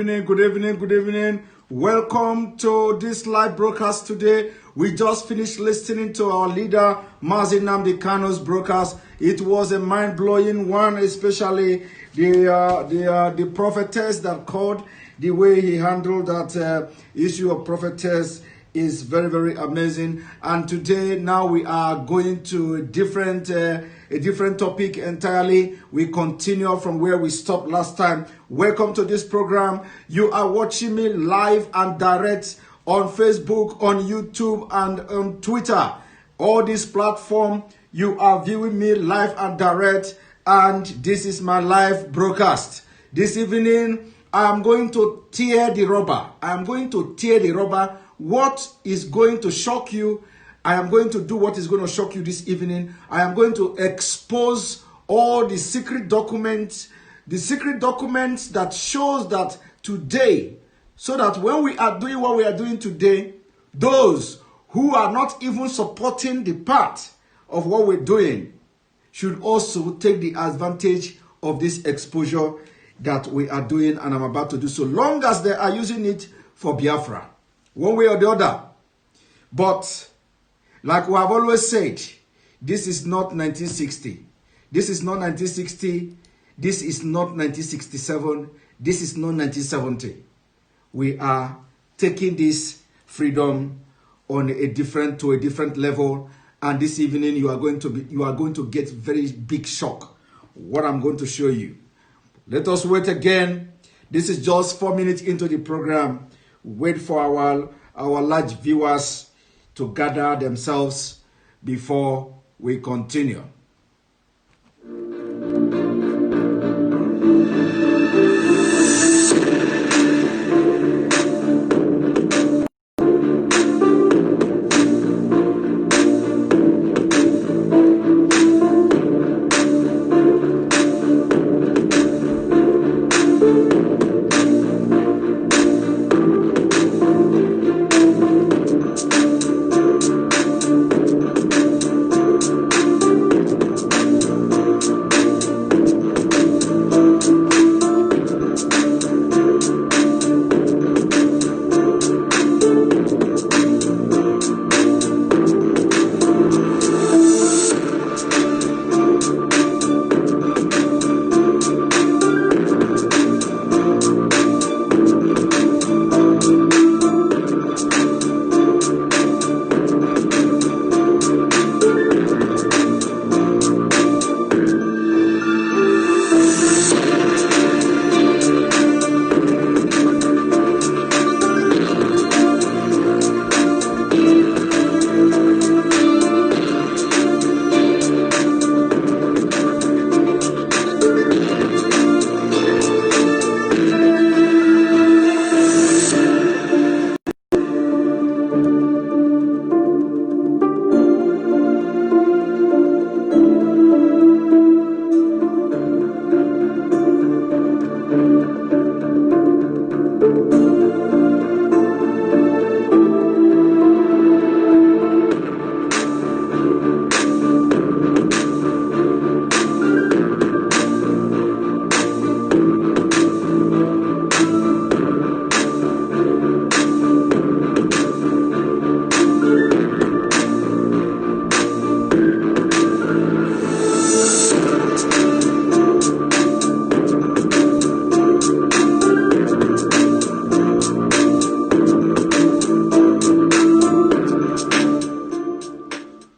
evening, good evening, good evening. Welcome to this live broadcast today. We just finished listening to our leader, Mazi Nnamdi Kanu's broadcast. It was a mind-blowing one, especially the prophetess that called. The way he handled that issue of prophetess is very, very amazing. And today, now we are going to a different topic entirely. We continue from where we stopped last time. Welcome to this program. You are watching me live and direct on Facebook, on YouTube, and on Twitter. All these platforms, you are viewing me live and direct, and this is my live broadcast. This evening, I am going to tear the rubber. I am going to tear the rubber. What is going to shock you? I am going to do what is going to shock you this evening. I am going to expose all the secret documents that shows that today, so that when we are doing what we are doing today, those who are not even supporting the part of what we're doing should also take the advantage of this exposure that we are doing and I'm about to do, so long as they are using it for Biafra, one way or the other. But like we have always said, this is not 1960. This is not 1960. This is not 1967. This is not 1970. We are taking this freedom on a different level, and this evening you are going to get very big shock what I'm going to show you. Let us wait again. This is just 4 minutes into the program. Wait for our large viewers to gather themselves before we continue.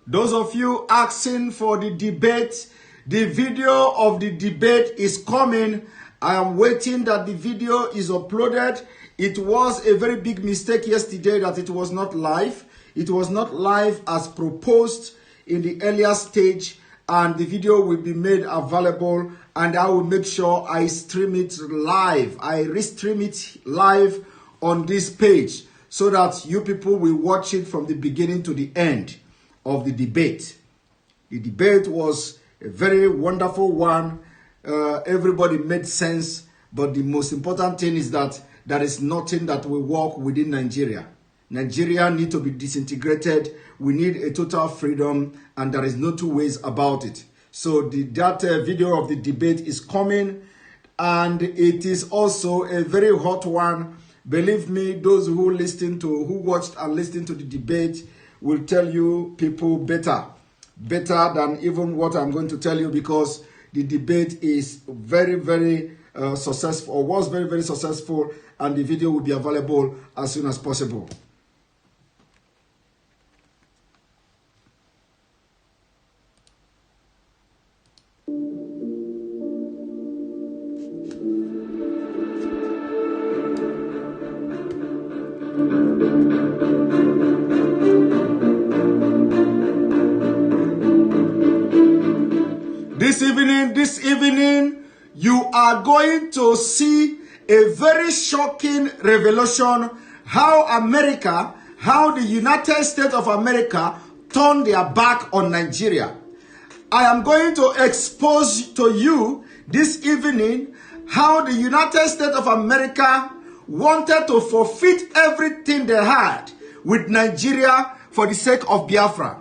Those of you asking for the debate, the video of the debate is coming. I am waiting that the video is uploaded. It was a very big mistake yesterday that it was not live. It was not live as proposed in the earlier stage, and the video will be made available, and I will make sure I stream it live. I restream it live on this page so that you people will watch it from the beginning to the end of the debate. The debate was a very wonderful one. Everybody made sense, but the most important thing is that there is nothing that will work within Nigeria. Nigeria needs to be disintegrated. We need a total freedom, and there is no two ways about it. So that video of the debate is coming. and it is also a very hot one. Believe me, those who watched and listened to the debate will tell you people better than even what I'm going to tell you, because the debate is very, very successful, or was very, very successful, and the video will be available as soon as possible. This evening, you are going to see a very shocking revelation, how the United States of America turned their back on Nigeria. I am going to expose to you this evening how the United States of America wanted to forfeit everything they had with Nigeria for the sake of Biafra.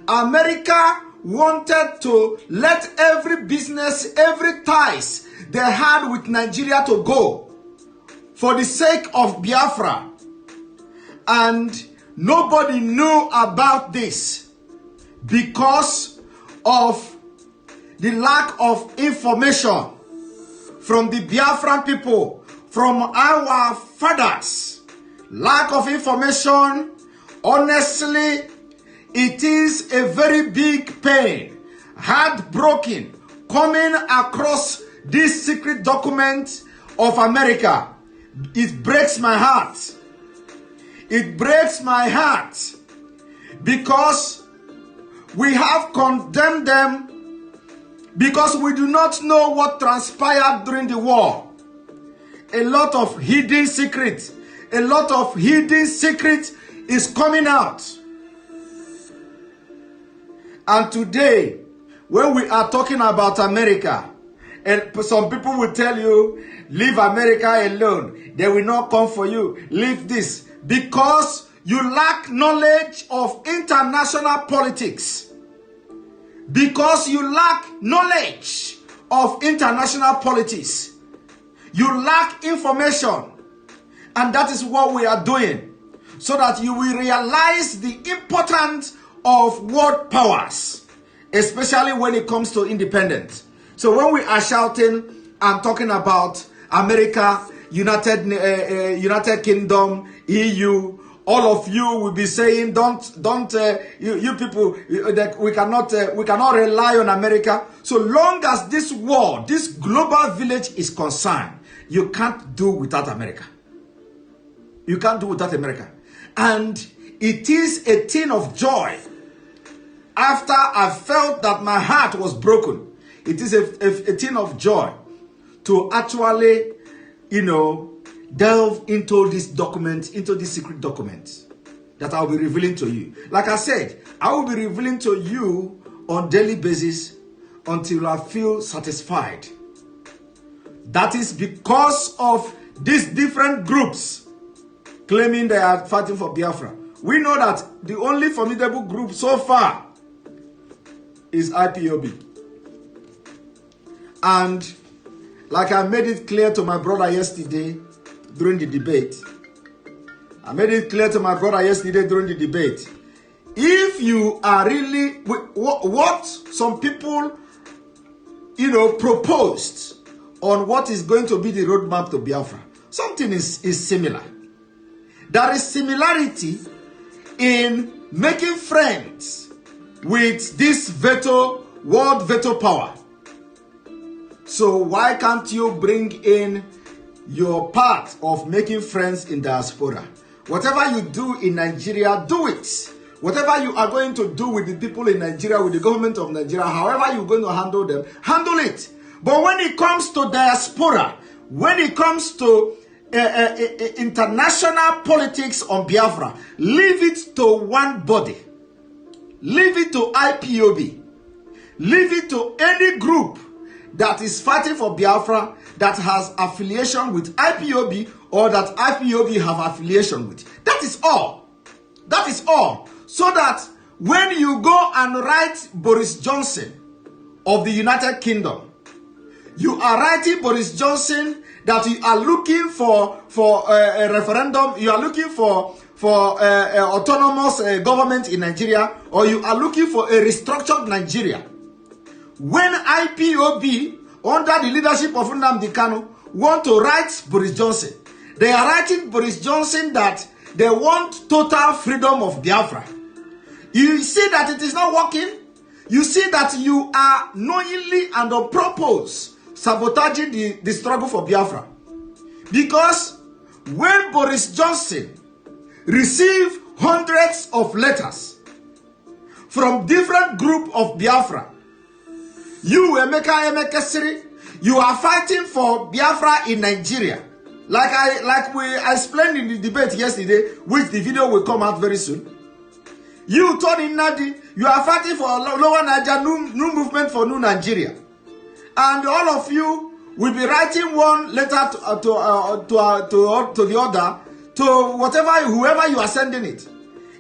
America wanted to let every business, every ties they had with Nigeria to go for the sake of Biafra. And nobody knew about this because of the lack of information from the Biafran people, from our fathers. Lack of information, honestly, it is a very big pain, heartbroken, coming across this secret document of America. It breaks my heart. It breaks my heart because we have condemned them because we do not know what transpired during the war. A lot of hidden secrets, is coming out. And today, when we are talking about America, and some people will tell you, leave America alone. They will not come for you. Leave this. Because you lack knowledge of international politics. Because you lack knowledge of international politics. You lack information. And that is what we are doing. So that you will realize the importance of world powers, especially when it comes to independence. So when we are shouting and talking about America, United Kingdom, EU, all of you will be saying, you people, that we cannot rely on America. So long as this war, this global village is concerned, you can't do without America. You can't do without America. And it is a thing of joy. After I felt that my heart was broken, it is a thing of joy to actually, delve into this document, into this secret document that I'll be revealing to you. Like I said, I will be revealing to you on daily basis until I feel satisfied. That is because of these different groups claiming they are fighting for Biafra. We know that the only formidable group so far is IPOB. And like I made it clear to my brother yesterday during the debate, if you are really, what some people, proposed on what is going to be the roadmap to Biafra, something is similar. There is similarity in making friends with this world veto power. So why can't you bring in your part of making friends in diaspora? Whatever you do in Nigeria, do it. Whatever you are going to do with the people in Nigeria, with the government of Nigeria, however you're going to handle them, handle it. But when it comes to diaspora, when it comes to international politics on Biafra, leave it to one body. Leave it to IPOB. Leave it to any group that is fighting for Biafra that has affiliation with IPOB or that IPOB have affiliation with. That is all. That is all. So that when you go and write Boris Johnson of the United Kingdom, You are writing Boris Johnson that you are looking for a referendum. You are looking for autonomous government in Nigeria, or you are looking for a restructured Nigeria. When IPOB, under the leadership of Nnamdi Kanu, want to write Boris Johnson, they are writing Boris Johnson that they want total freedom of Biafra. You see that it is not working. You see that you are knowingly and on purpose sabotaging the struggle for Biafra. Because when Boris Johnson received hundreds of letters from different groups of Biafra, you, Emeka Siri, you are fighting for Biafra in Nigeria. Like we explained in the debate yesterday, which the video will come out very soon. You, Tony Nadi, you are fighting for Lower Niger, new movement for New Nigeria. And all of you will be writing one letter to the other, to whoever you are sending it.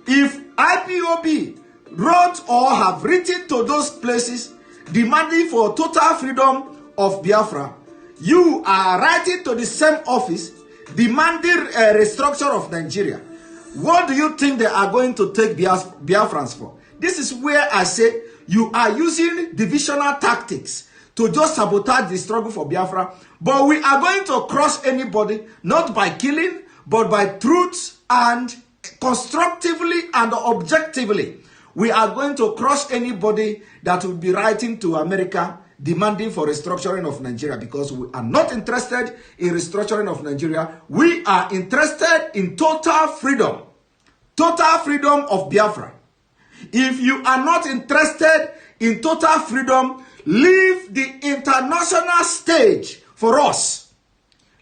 If IPOB wrote or have written to those places demanding for total freedom of Biafra, you are writing to the same office demanding a restructure of Nigeria. What do you think they are going to take Biafrans for? This is where I say you are using divisional tactics to just sabotage the struggle for Biafra. But we are going to crush anybody, not by killing, but by truth and constructively and objectively. We are going to crush anybody that will be writing to America demanding for restructuring of Nigeria, because we are not interested in restructuring of Nigeria. We are interested in total freedom of Biafra. If you are not interested in total freedom, leave the international stage for us.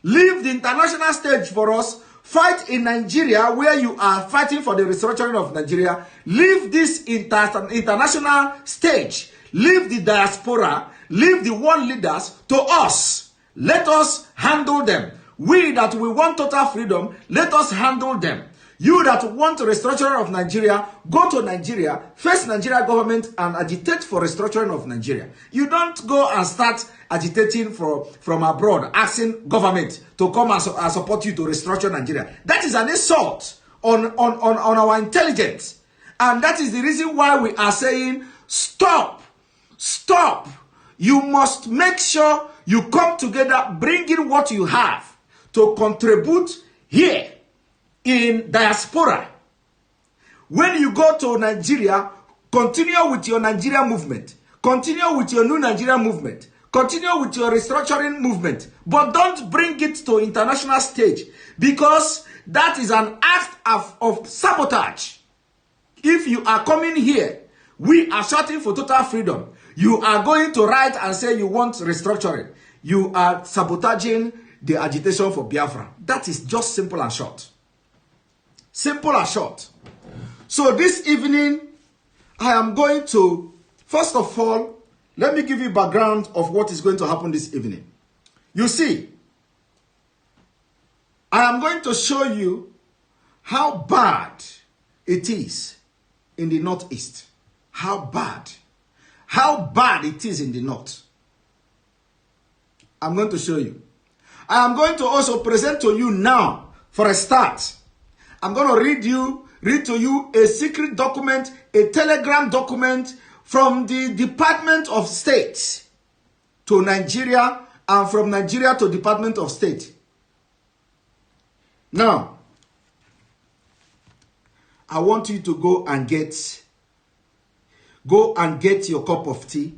Leave the international stage for us. Fight in Nigeria where you are fighting for the restructuring of Nigeria. Leave this international stage. Leave the diaspora. Leave the world leaders to us. Let us handle them. We that we want total freedom, let us handle them. You that want a restructuring of Nigeria, go to Nigeria, face Nigeria government and agitate for restructuring of Nigeria. You don't go and start agitating from abroad, asking government to come and support you to restructure Nigeria. That is an insult on our intelligence. And that is the reason why we are saying, stop. Stop. You must make sure you come together, bring in what you have to contribute here in diaspora. When you go to Nigeria, continue with your Nigeria movement. Continue with your new Nigeria movement. Continue with your restructuring movement. But don't bring it to international stage, because that is an act of sabotage. If you are coming here, we are shouting for total freedom. You are going to write and say you want restructuring. You are sabotaging the agitation for Biafra. That is just simple and short. Simple and short. So this evening, I am going to, first of all, let me give you background of what is going to happen this evening. You see, I am going to show you how bad it is in the Northeast. How bad it is in the North. I'm going to show you. I am going to also present to you now, for a start, I'm going to read to you a secret document, a telegram document from the Department of State to Nigeria, and from Nigeria to Department of State. Now, I want you to go and get your cup of tea,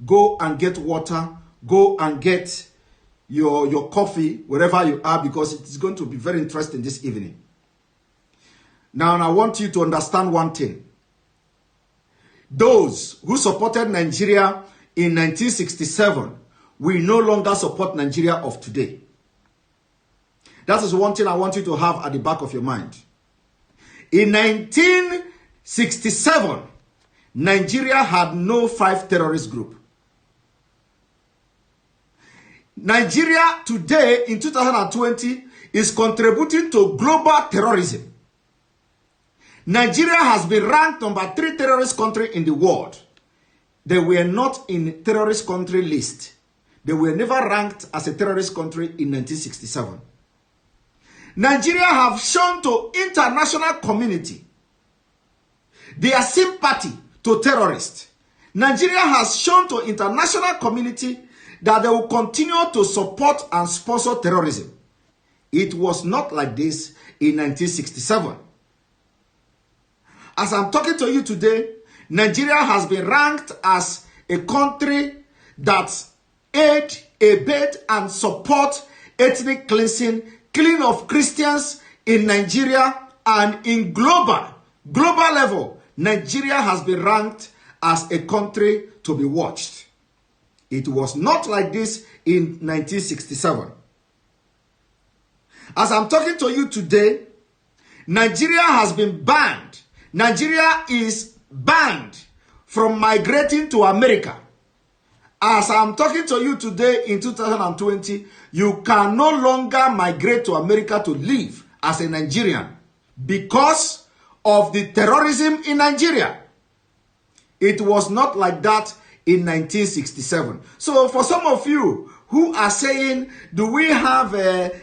go and get water, go and get your coffee, wherever you are, because it is going to be very interesting this evening. Now, I want you to understand one thing. Those who supported Nigeria in 1967 will no longer support Nigeria of today. That is one thing I want you to have at the back of your mind. In 1967, Nigeria had no 5 terrorist group. Nigeria today in 2020 is contributing to global terrorism. Nigeria has been ranked number 3 terrorist country in the world. They were not in terrorist country list. They were never ranked as a terrorist country in 1967. Nigeria have shown to international community their sympathy to terrorists. Nigeria has shown to international community that they will continue to support and sponsor terrorism. It was not like this in 1967. As I'm talking to you today, Nigeria has been ranked as a country that aid, abet, and support ethnic cleansing, killing of Christians in Nigeria, and in global level, Nigeria has been ranked as a country to be watched. It was not like this in 1967. As I'm talking to you today, Nigeria has been banned. Nigeria is banned from migrating to America. As I'm talking to you today in 2020, you can no longer migrate to America to live as a Nigerian because of the terrorism in Nigeria. It was not like that in 1967. So for some of you who are saying, do we have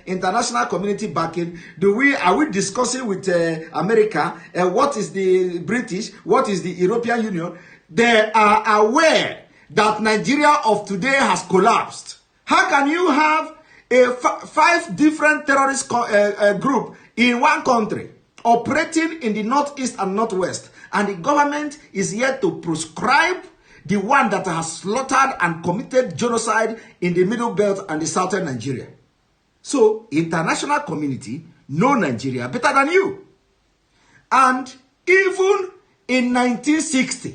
international community backing? Are we discussing with America? What is the British? What is the European Union? They are aware that Nigeria of today has collapsed. How can you have a 5 different terrorist group in one country operating in the northeast and northwest, and the government is yet to proscribe the one that has slaughtered and committed genocide in the Middle Belt and the southern Nigeria? So, international community know Nigeria better than you. And even in 1960,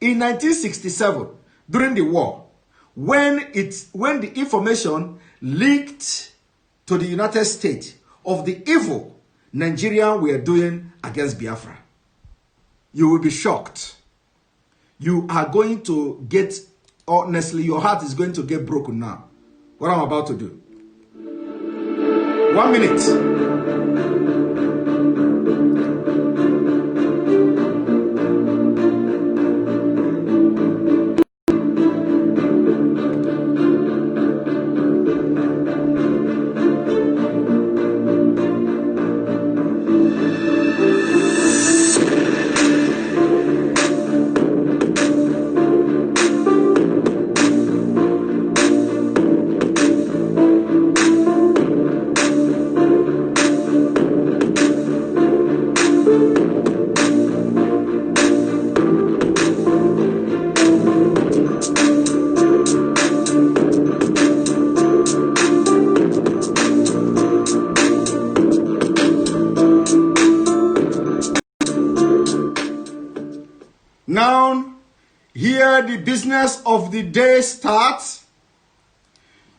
in 1967, during the war, when the information leaked to the United States of the evil Nigeria were doing against Biafra, you will be shocked. You are going to get, honestly, your heart is going to get broken now. What I'm about to do. 1 minute. Now, here the business of the day starts.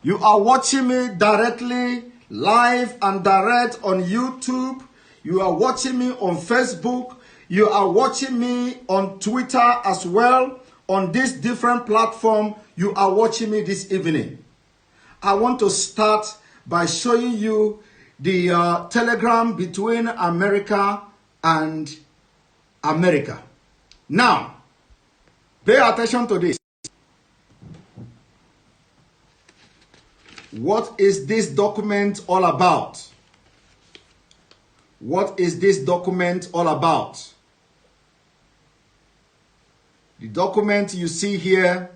You are watching me directly, live and direct on YouTube. You are watching me on Facebook. You are watching me on Twitter as well. On this different platform, you are watching me this evening. I want to start by showing you the telegram between America and America. Now, pay attention to this. What is this document all about? What is this document all about? The document you see here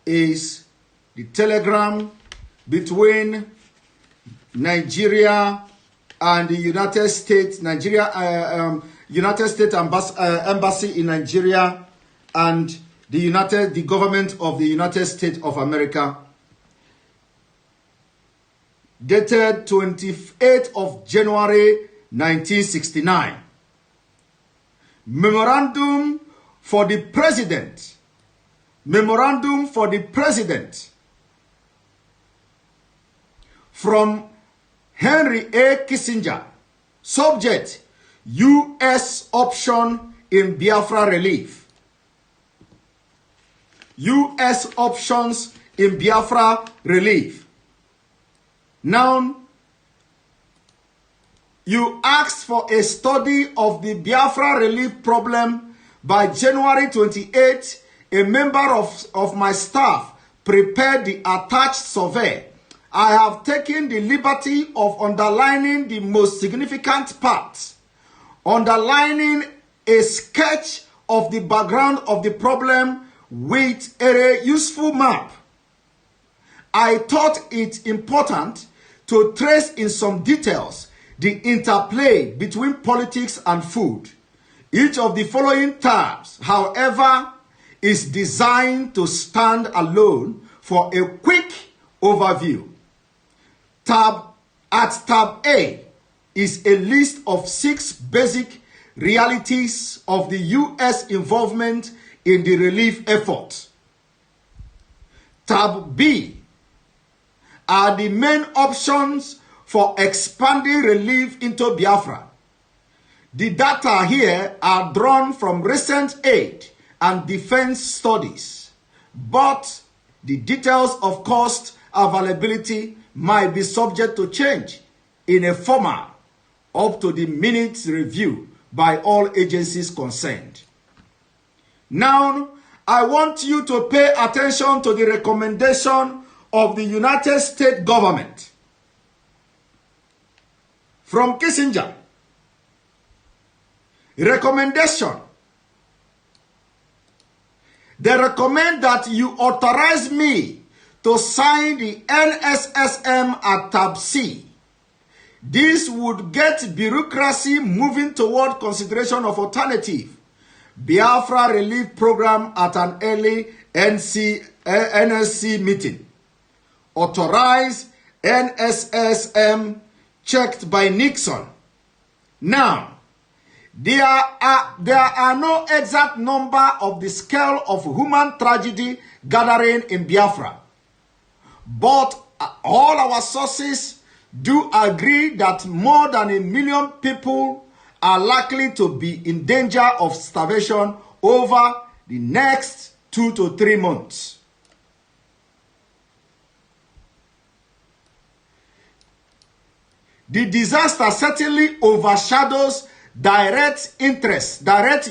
is the telegram between Nigeria and the United States, United States Embassy in Nigeria and the government of the United States of America, dated 28th of January 1969. Memorandum for the President. Memorandum for the President from Henry A. Kissinger. Subject: U.S. option in Biafra relief. U.S. options in Biafra relief. Now, you asked for a study of the Biafra relief problem by January 28th. A member of my staff prepared the attached survey, I have taken the liberty of underlining the most significant parts, underlining a sketch of the background of the problem with a useful map. I thought it important to trace in some details the interplay between politics and food. Each of the following tabs, however, is designed to stand alone for a quick overview. Tab A is a list of 6 basic realities of the U.S. involvement in the relief effort. Tab B are the main options for expanding relief into Biafra. The data here are drawn from recent aid and defense studies, but the details of cost availability might be subject to change in a formal up to the minute review by all agencies concerned. Now, I want you to pay attention to the recommendation of the United States government from Kissinger. Recommendation. They recommend that you authorize me to sign the NSSM at tab C. This would get bureaucracy moving toward consideration of alternative Biafra relief program at an early NSC meeting. Authorize NSSM checked by Nixon. Now, there are no exact number of the scale of human tragedy gathering in Biafra, but all our sources do agree that more than 1 million people are likely to be in danger of starvation over the next 2 to 3 months. The disaster certainly overshadows direct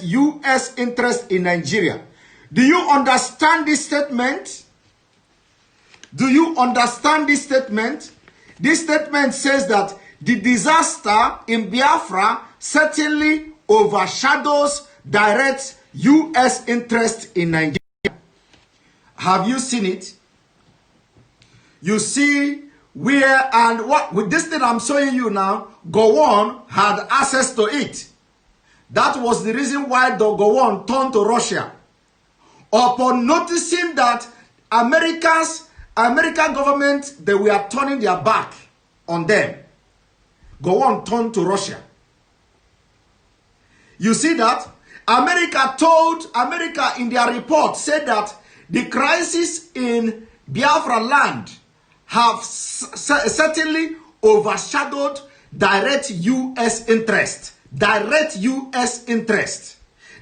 U.S. interest in Nigeria. Do you understand this statement? Do you understand this statement? This statement says that the disaster in Biafra certainly overshadows direct U.S. interest in Nigeria. Have you seen it? You see where and what with this thing I'm showing you now, Gowon had access to it. That was the reason why the Gowon turned to Russia. Upon noticing that American government, they were turning their back on them, Gowon turned to Russia. You see that? America in their report said that the crisis in Biafra land have certainly overshadowed direct U.S. interest. Direct U.S. interest.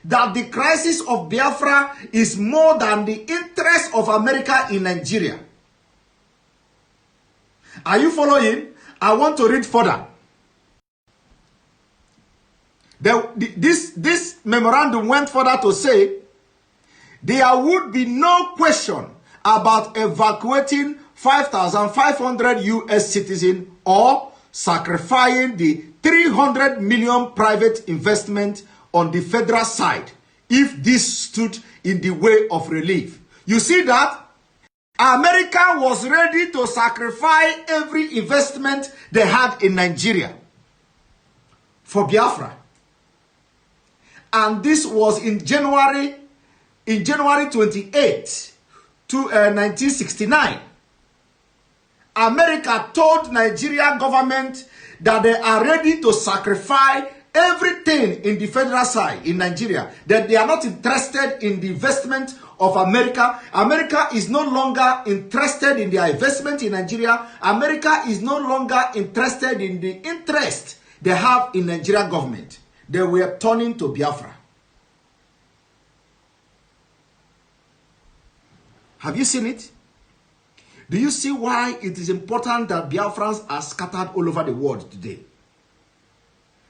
That the crisis of Biafra is more than the interest of America in Nigeria. Are you following? I want to read further. This memorandum went further to say, there would be no question about evacuating 5,500 U.S. citizens or sacrificing the 300 million private investment on the federal side if this stood in the way of relief. You see that? America was ready to sacrifice every investment they had in Nigeria for Biafra. And this was in January 28, 1969. America told Nigerian government that they are ready to sacrifice everything in the federal side in Nigeria, that they are not interested in the investment of America. America is no longer interested in their investment in Nigeria. America is no longer interested in the interest they have in Nigerian government. They were turning to Biafra. Have you seen it? Do you see why it is important that Biafrans are scattered all over the world today?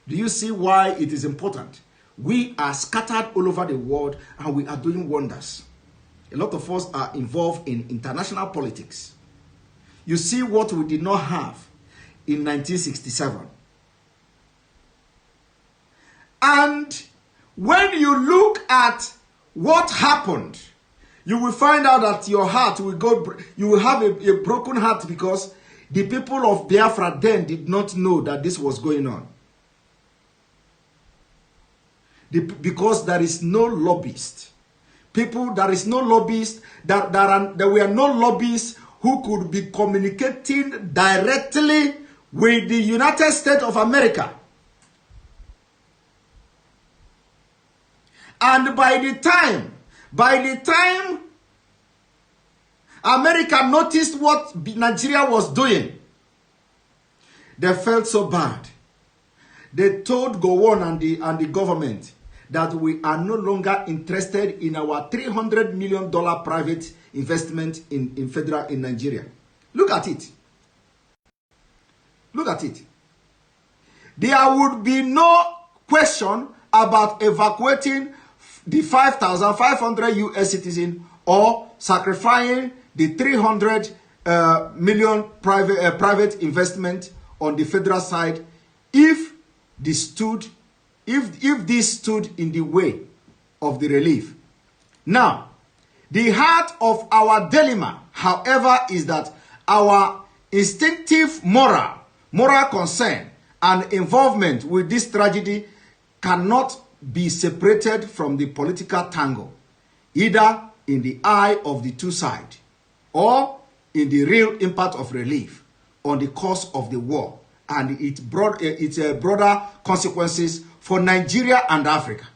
Do you see why it is important? We are scattered all over the world and we are doing wonders. A lot of us are involved in international politics. You see what we did not have in 1967. And when you look at what happened, you will find out that your heart will go, you will have a broken heart, because the people of Biafra then did not know that this was going on. Because there is no lobbyist. There is no lobbyist, there were no lobbyists who could be communicating directly with the United States of America. And by the time America noticed what Nigeria was doing, they felt so bad. They told Gowon and the government that we are no longer interested in our $300 million private investment in Nigeria. Look at it. Look at it. There would be no question about evacuating the 5,500 US citizens or sacrificing the 300 million private investment on the federal side if this stood in the way of the relief. Now, the heart of our dilemma, however, is that our instinctive moral concern and involvement with this tragedy cannot be separated from the political tangle, either in the eye of the two sides or in the real impact of relief on the course of the war and its broader consequences for Nigeria and Africa.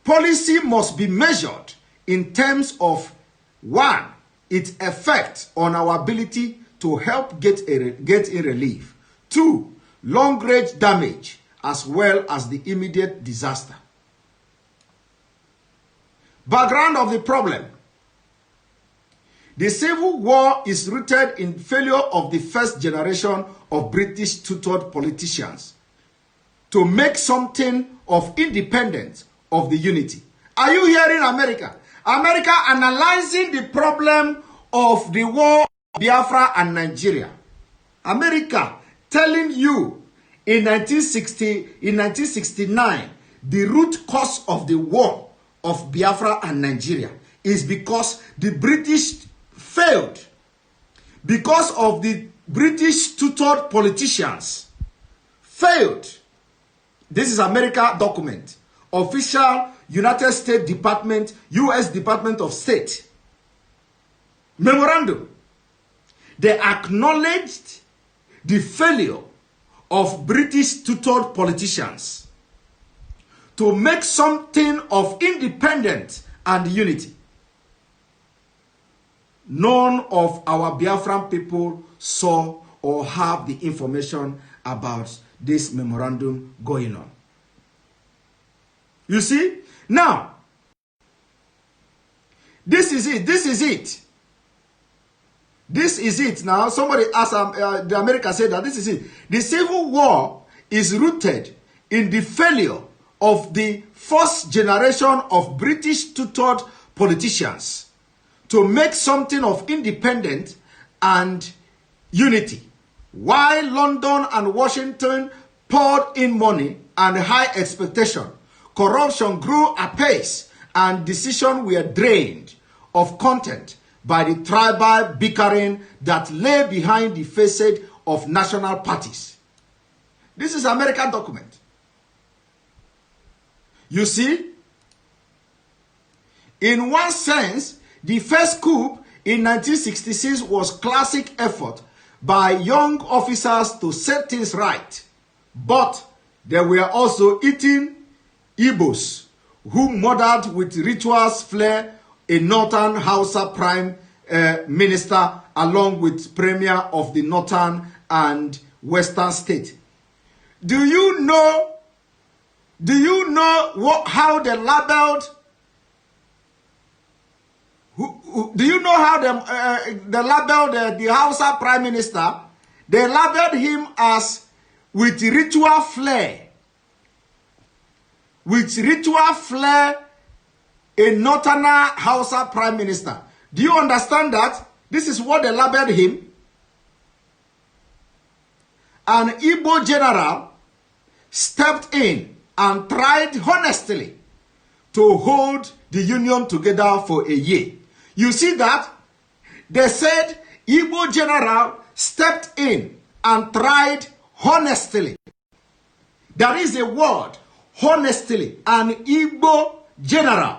Policy must be measured in terms of, one, its effect on our ability to help get in relief, two, long-range damage, as well as the immediate disaster. Background of the problem. The Civil War is rooted in failure of the first generation of British tutored politicians to make something of independence of the unity. Are you hearing America? America analyzing the problem of the war of Biafra and Nigeria. America telling you in 1969, the root cause of the war of Biafra and Nigeria is because the British failed. Because of the British tutored politicians failed. This is America document. Official United States Department, US Department of State. Memorandum. They acknowledged the failure of British tutored politicians to make something of independence and unity. None of our Biafran people saw or have the information about this memorandum going on. You see? Now, this is it. This is it. This is it. Now, somebody asked, the America said that this is it. The Civil War is rooted in the failure of the first generation of British tutored politicians to make something of independence and unity. While London and Washington poured in money and high expectation, corruption grew apace and decisions were drained of content by the tribal bickering that lay behind the facade of national parties. This is American document. You see, in one sense, the first coup in 1966 was classic effort by young officers to set things right. But there were also eating Igbos who murdered with rituals flair a Northern Hausa Prime Minister along with Premier of the Northern and Western State. Do you know how they labeled? Do you know how they labeled the Hausa Prime Minister? They labeled him as with ritual flair. With ritual flair, a Northerner Hausa prime minister. Do you understand that? This is what they labeled him. An Igbo general stepped in and tried honestly to hold the union together for a year. You see that? They said Igbo general stepped in and tried honestly. There is a word, honestly, an Igbo general.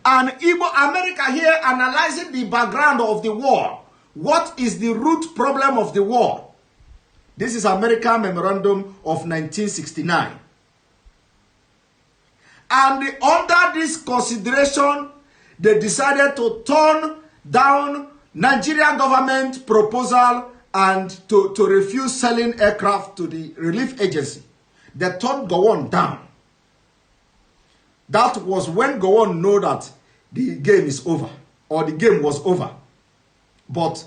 An Igbo America here analyzing the background of the war. What is the root problem of the war? This is American Memorandum of 1969. And under this consideration, they decided to turn down Nigerian government proposal and to refuse selling aircraft to the relief agency. They turned Gowon down. That was when Gowon knew that the game is over, or the game was over. But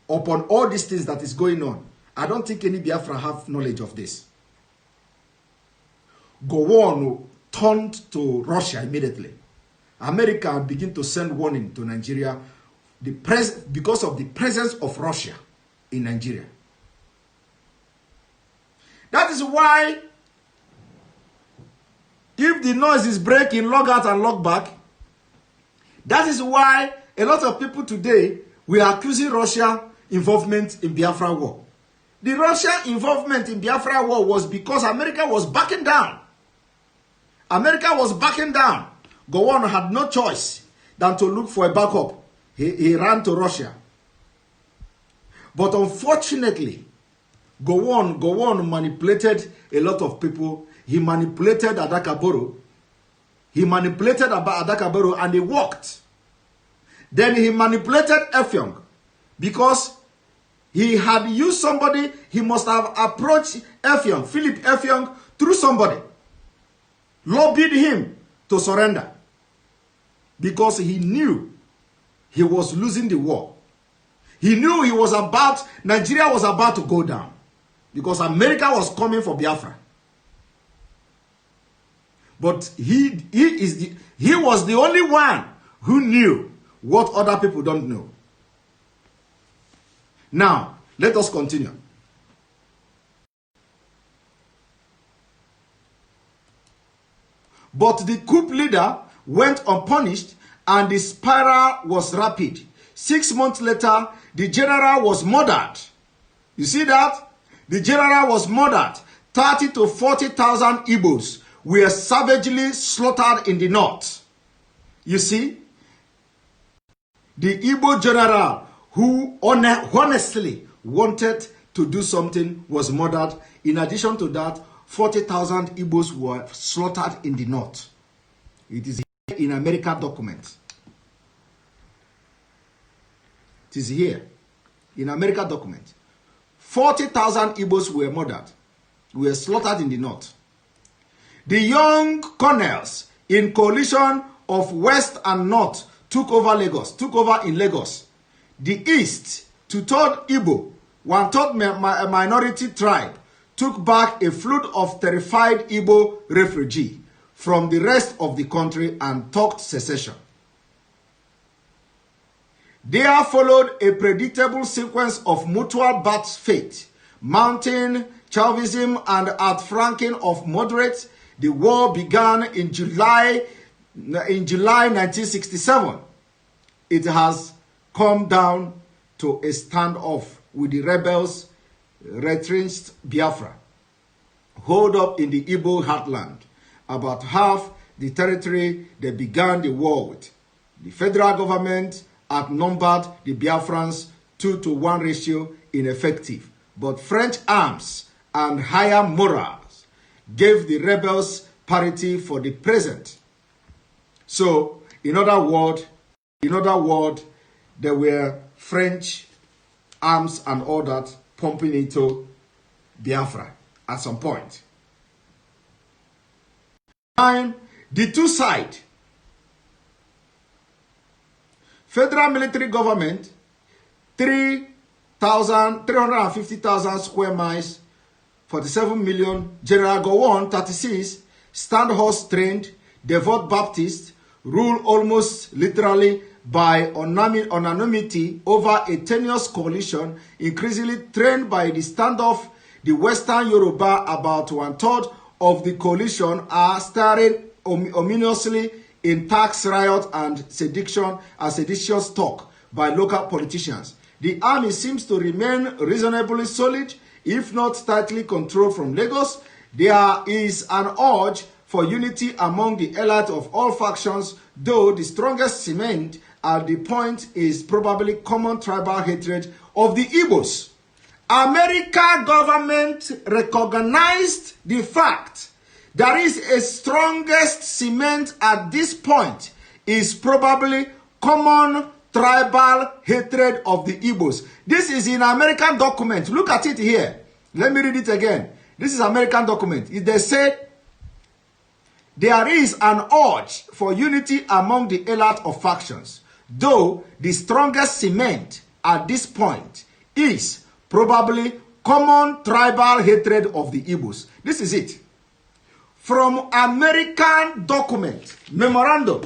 upon all these things that is going on, I don't think any Biafra have knowledge of this. Gowon turned to Russia immediately. America began to send warning to Nigeria because of the presence of Russia in Nigeria. That is why if the noise is breaking, log out and log back. That is why a lot of people today we are accusing Russia involvement in Biafra war. The Russia involvement in Biafra war was because America was backing down. America was backing down. Gowon had no choice than to look for a backup. He ran to Russia. But unfortunately, Gowon manipulated a lot of people. He manipulated Adakaboro. He manipulated Adakaboro and it worked. Then he manipulated Effiong because he had used somebody. He must have approached Effiong, Philip Effiong, through somebody. Lobbied him to surrender because he knew he was losing the war. He knew Nigeria was about to go down because America was coming for Biafra. But he was the only one who knew what other people don't know. Now, let us continue. But the coup leader went unpunished and the spiral was rapid. 6 months later, the general was murdered. You see that? The general was murdered. 30 to 40,000 Igbos were savagely slaughtered in the north. You see? The Igbo general who honestly wanted to do something was murdered. In addition to that, 40,000 Igbos were slaughtered in the north. It is here in American documents. It is here in American documents. 40,000 Igbos were murdered, were slaughtered in the north. The young colonels in coalition of West and North took over in Lagos. The East, 2/3 Igbo, 1/3 minority tribe, took back a flood of terrified Igbo refugees from the rest of the country and talked secession. There followed a predictable sequence of mutual bad fate, mounting Chauvinism and outflanking of moderates. The war began in July 1967. It has come down to a standoff with the rebels retrenched Biafra, hold up in the Igbo heartland, about half the territory they began the war with. The federal government outnumbered the Biafrans 2-to-1 ratio ineffective, but French arms and higher morals gave the rebels parity for the present. So, in other words, there were French arms and all that pumping into Biafra at some point. And the two sides, federal military government, 350,000 square miles, 47 million. General Gowon, 36, stand horse trained, devout Baptist, ruled almost literally by unanimity over a tenuous coalition, increasingly trained by the standoff. The Western Yoruba, about 1/3 of the coalition, are starring ominously in tax riot and seditious talk by local politicians. The army seems to remain reasonably solid, if not tightly controlled from Lagos. There is an urge for unity among the elite of all factions, though the strongest cement at the point is probably common tribal hatred of the Igbos. American government recognized the fact there is a strongest cement at this point is probably common tribal hatred of the Igbos. This is in American document. Look at it here. Let me read it again. This is American document. They said there is an urge for unity among the elite of factions, though the strongest cement at this point is probably common tribal hatred of the Igbos. This is it. From American document, memorandum,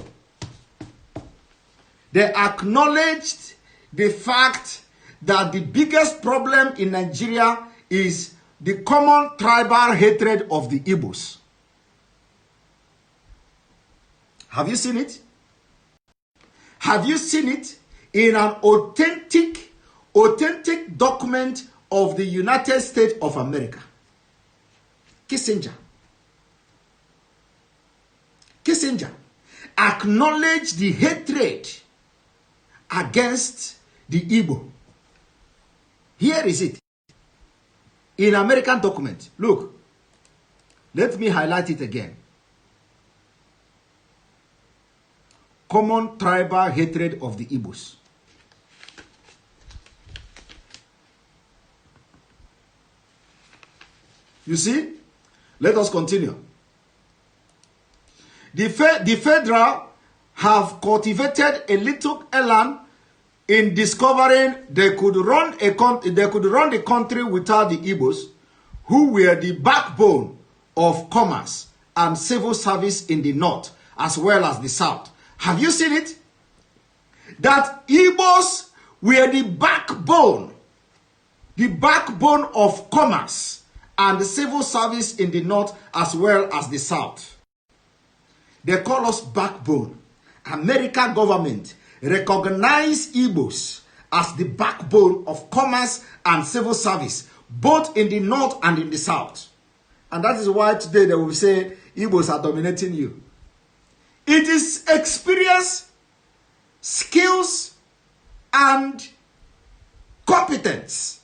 they acknowledged the fact that the biggest problem in Nigeria is the common tribal hatred of the Igbos. Have you seen it? Have you seen it in an authentic document of the United States of America? Kissinger acknowledged the hatred against the Igbo. Here is it. In American document. Look. Let me highlight it again. Common tribal hatred of the Igbos. You see? Let us continue. The federal have cultivated a little elan in discovering they could run the country without the Igbos, who were the backbone of commerce and civil service in the north as well as the south. Have you seen it? That Igbos were the backbone of commerce and the civil service in the north as well as the south. They call us backbone. American government recognize Igbos as the backbone of commerce and civil service, both in the north and in the south. And that is why today they will say Igbos are dominating you. It is experience, skills, and competence.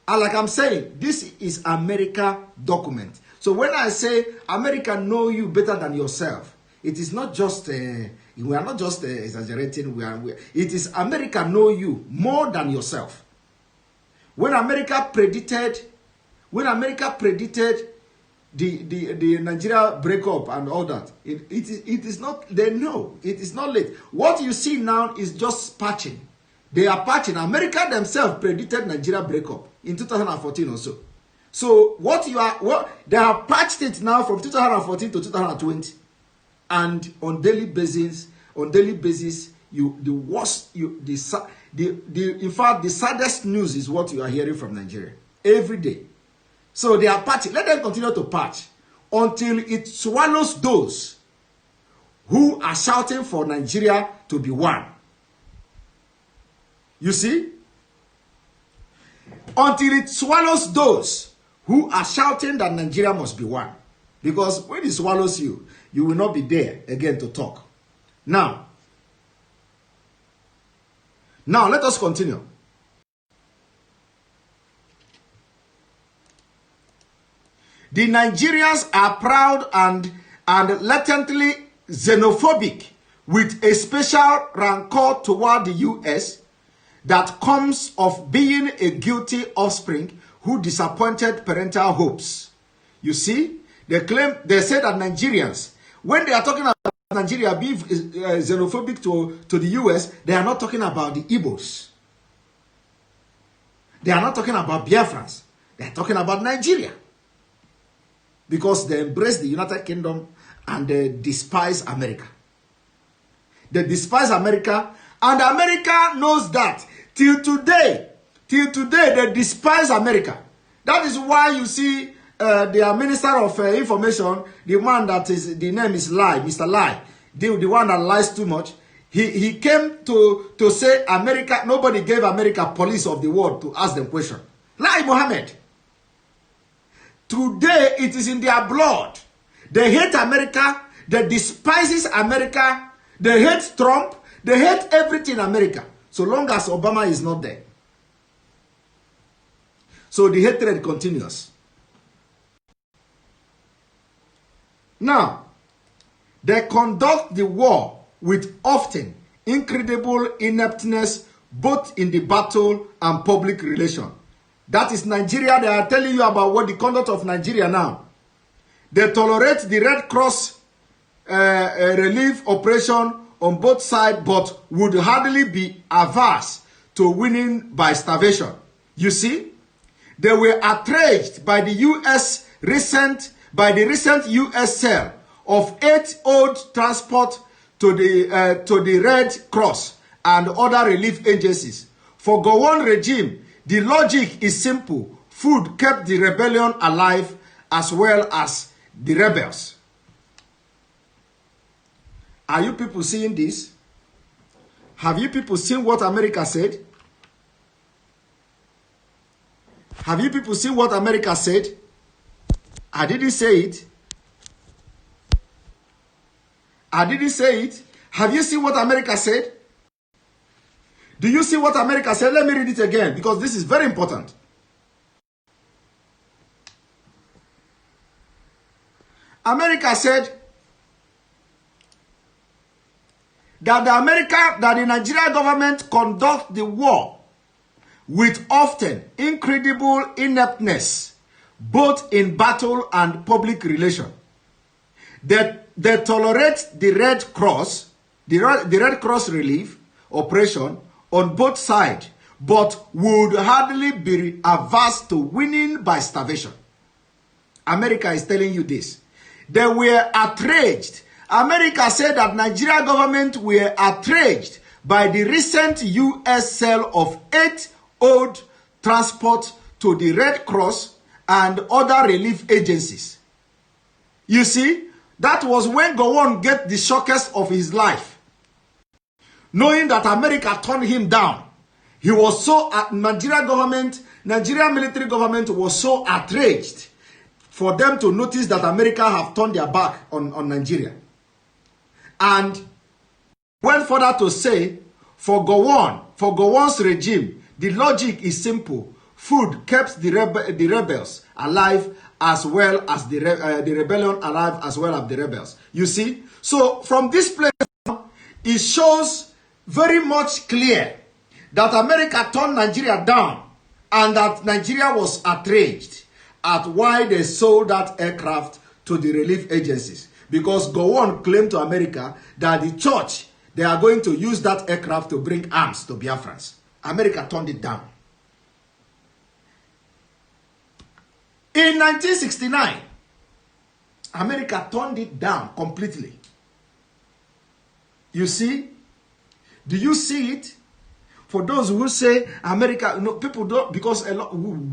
And like I'm saying, this is America document. So when I say America know you better than yourself, it is not just, we are not just exaggerating. It is America know you more than yourself. When America predicted the Nigeria breakup and all that, it is not, they know, it is not late. What you see now is just patching. They are patching. America themselves predicted Nigeria breakup in 2014 or so. So they have patched it now from 2014 to 2020. And on daily basis, in fact, the saddest news is what you are hearing from Nigeria every day. So they are patching. Let them continue to patch until it swallows those who are shouting for Nigeria to be one. You see? Until it swallows those who are shouting that Nigeria must be one. Because when it swallows you, you will not be there again to talk. Now let us continue. The Nigerians are proud and latently xenophobic, with a special rancor toward the U.S. that comes of being a guilty offspring who disappointed parental hopes. You see, they say that Nigerians, when they are talking about Nigeria being xenophobic to the U.S., they are not talking about the Igbos. They are not talking about Biafrans. They are talking about Nigeria. Because they embrace the United Kingdom and they despise America. They despise America, and America knows that. Till today, they despise America. That is why you see their Minister of Information, the one that is, the name is Lie, Mr. Lie, the one that lies too much. He came to say America, nobody gave America police of the world to ask them question. Lie Mohammed. Today, it is in their blood. They hate America. They despise America. They hate Trump. They hate everything in America. So long as Obama is not there. So the hatred continues. Now, they conduct the war with often incredible ineptness, both in the battle and public relation. That is Nigeria. They are telling you about what the conduct of Nigeria now. They tolerate the Red Cross relief operation on both sides, but would hardly be averse to winning by starvation. You see, they were outraged by the recent U.S. sale of 8 old transport to the Red Cross and other relief agencies. For Gowon regime, the logic is simple. Food kept the rebellion alive as well as the rebels. Are you people seeing this? Have you people seen what America said? Have you people seen what America said? I didn't say it. I didn't say it. Have you seen what America said? Do you see what America said? Let me read it again because this is very important. America said that the Nigerian government conduct the war with often incredible ineptness, both in battle and public relation. They tolerate the Red Cross, the Red Cross relief operation on both sides, but would hardly be averse to winning by starvation. America is telling you this. They were outraged. America said that Nigeria government were outraged by the recent U.S. sale of 8 old transport to the Red Cross and other relief agencies. You see, that was when Gowon get the shockest of his life. Knowing that America turned him down. He was so, Nigeria military government was so outraged for them to notice that America have turned their back on Nigeria. And went further to say, for Gowon's regime, the logic is simple. Food kept the rebels alive as well as the rebellion alive as well as the rebels. You see? So from this place, it shows very much clear that America turned Nigeria down and that Nigeria was outraged at why they sold that aircraft to the relief agencies. Because Gowon claimed to America that the church, they are going to use that aircraft to bring arms to Biafrans. America turned it down. In 1969, America turned it down completely. You see? Do you see it? For those who say America, no, people don't, because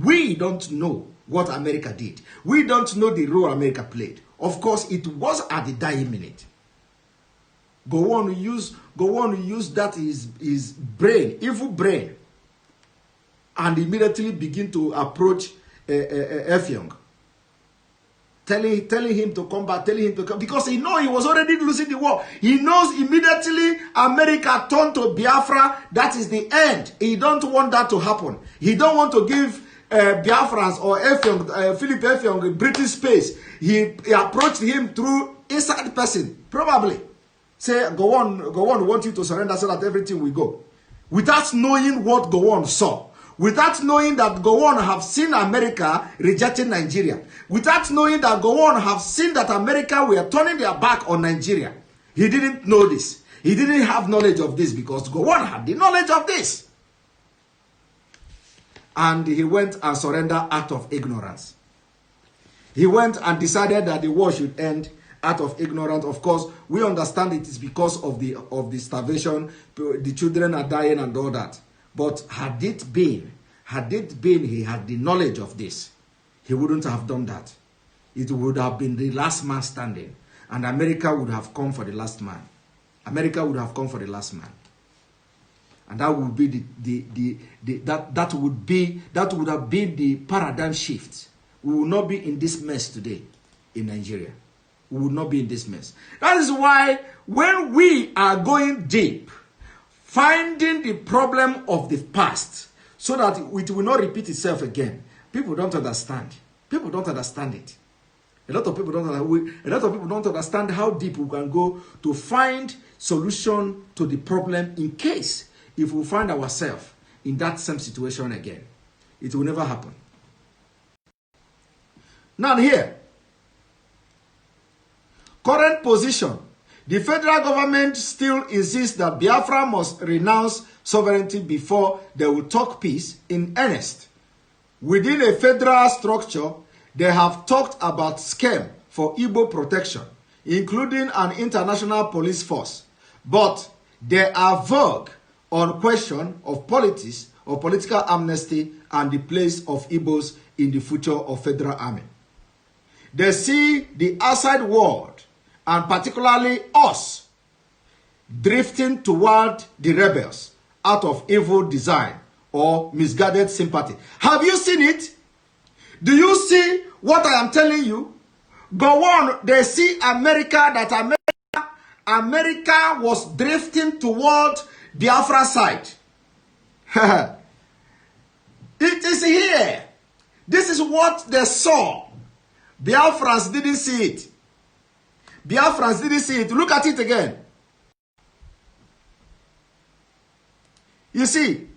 we don't know what America did. We don't know the role America played. Of course, it was at the dying minute. Gowon use that his brain, evil brain, and immediately begin to approach Effiong, telling him to come back, telling him to come, because he knows he was already losing the war. He knows immediately America turned to Biafra. That is the end. He don't want that to happen. He don't want to give Biafrans or Effiong, Philip Effiong, British space. He approached him through inside person, probably. Say, Gowon want you to surrender so that everything will go. Without knowing what Gowon saw. Without knowing that Gowon have seen America rejecting Nigeria. Without knowing that Gowon have seen that America were turning their back on Nigeria. He didn't know this. He didn't have knowledge of this because Gowon had the knowledge of this. And he went and surrendered out of ignorance. He went and decided that the war should end out of ignorance. Of course, we understand it is because of the starvation, the children are dying and all that. But had it been he had the knowledge of this, he wouldn't have done that. It would have been the last man standing, and America would have come for the last man. America would have come for the last man. And that would be that would have been the paradigm shift. We will not be in this mess today in Nigeria. We will not be in this mess. That is why when we are going deep, finding the problem of the past so that it will not repeat itself again, people don't understand. People don't understand it. A lot of people don't understand how deep we can go to find solution to the problem in case if we find ourselves in that same situation again. It will never happen. Now here, current position. The federal government still insists that Biafra must renounce sovereignty before they will talk peace in earnest. Within a federal structure, they have talked about scheme for Igbo protection, including an international police force. But they are vague on question of politics or political amnesty and the place of Igbos in the future of federal army. They see the outside world, and particularly us, drifting toward the rebels out of evil design or misguided sympathy. Have you seen it? Do you see what I am telling you? Go on, they see America was drifting toward Biafra side. It is here. This is what they saw. Biafrans didn't see it. Biafrans didn't see it. Look at it again. You see,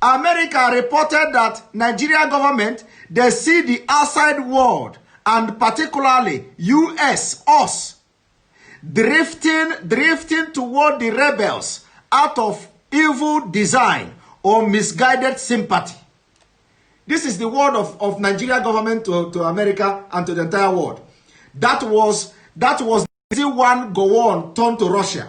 America reported that Nigerian government, they see the outside world, and particularly US, us, drifting toward the rebels out of evil design or misguided sympathy. This is the word of Nigeria government to America and to the entire world. That was the one go on turn to Russia.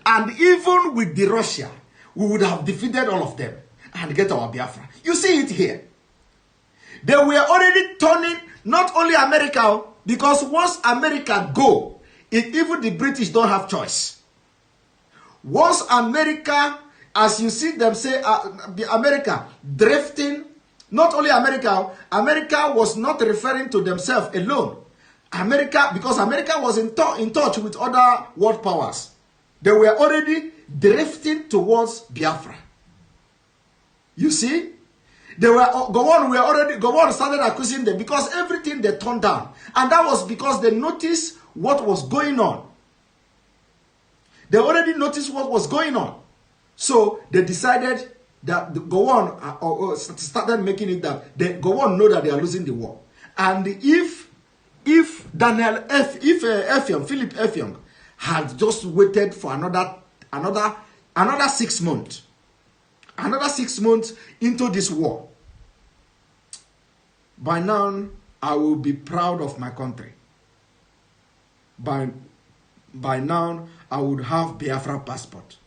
And even with the Russia, we would have defeated all of them and get our Biafra. You see it here. They were already turning, not only America, because once America go, even the British don't have choice. Once America, as you see them say, America drifting, not only America, America was not referring to themselves alone. America, because America was in touch with other world powers. They were already drifting towards Biafra. You see? They were Gowon started accusing them because everything they turned down. And that was because they noticed what was going on. They already noticed what was going on. So they decided that Gowon started making it that Gowon know that they are losing the war. And if Philip Effiong had just waited for another 6 months, into this war, by now I will be proud of my country. By now I would have Biafra passport.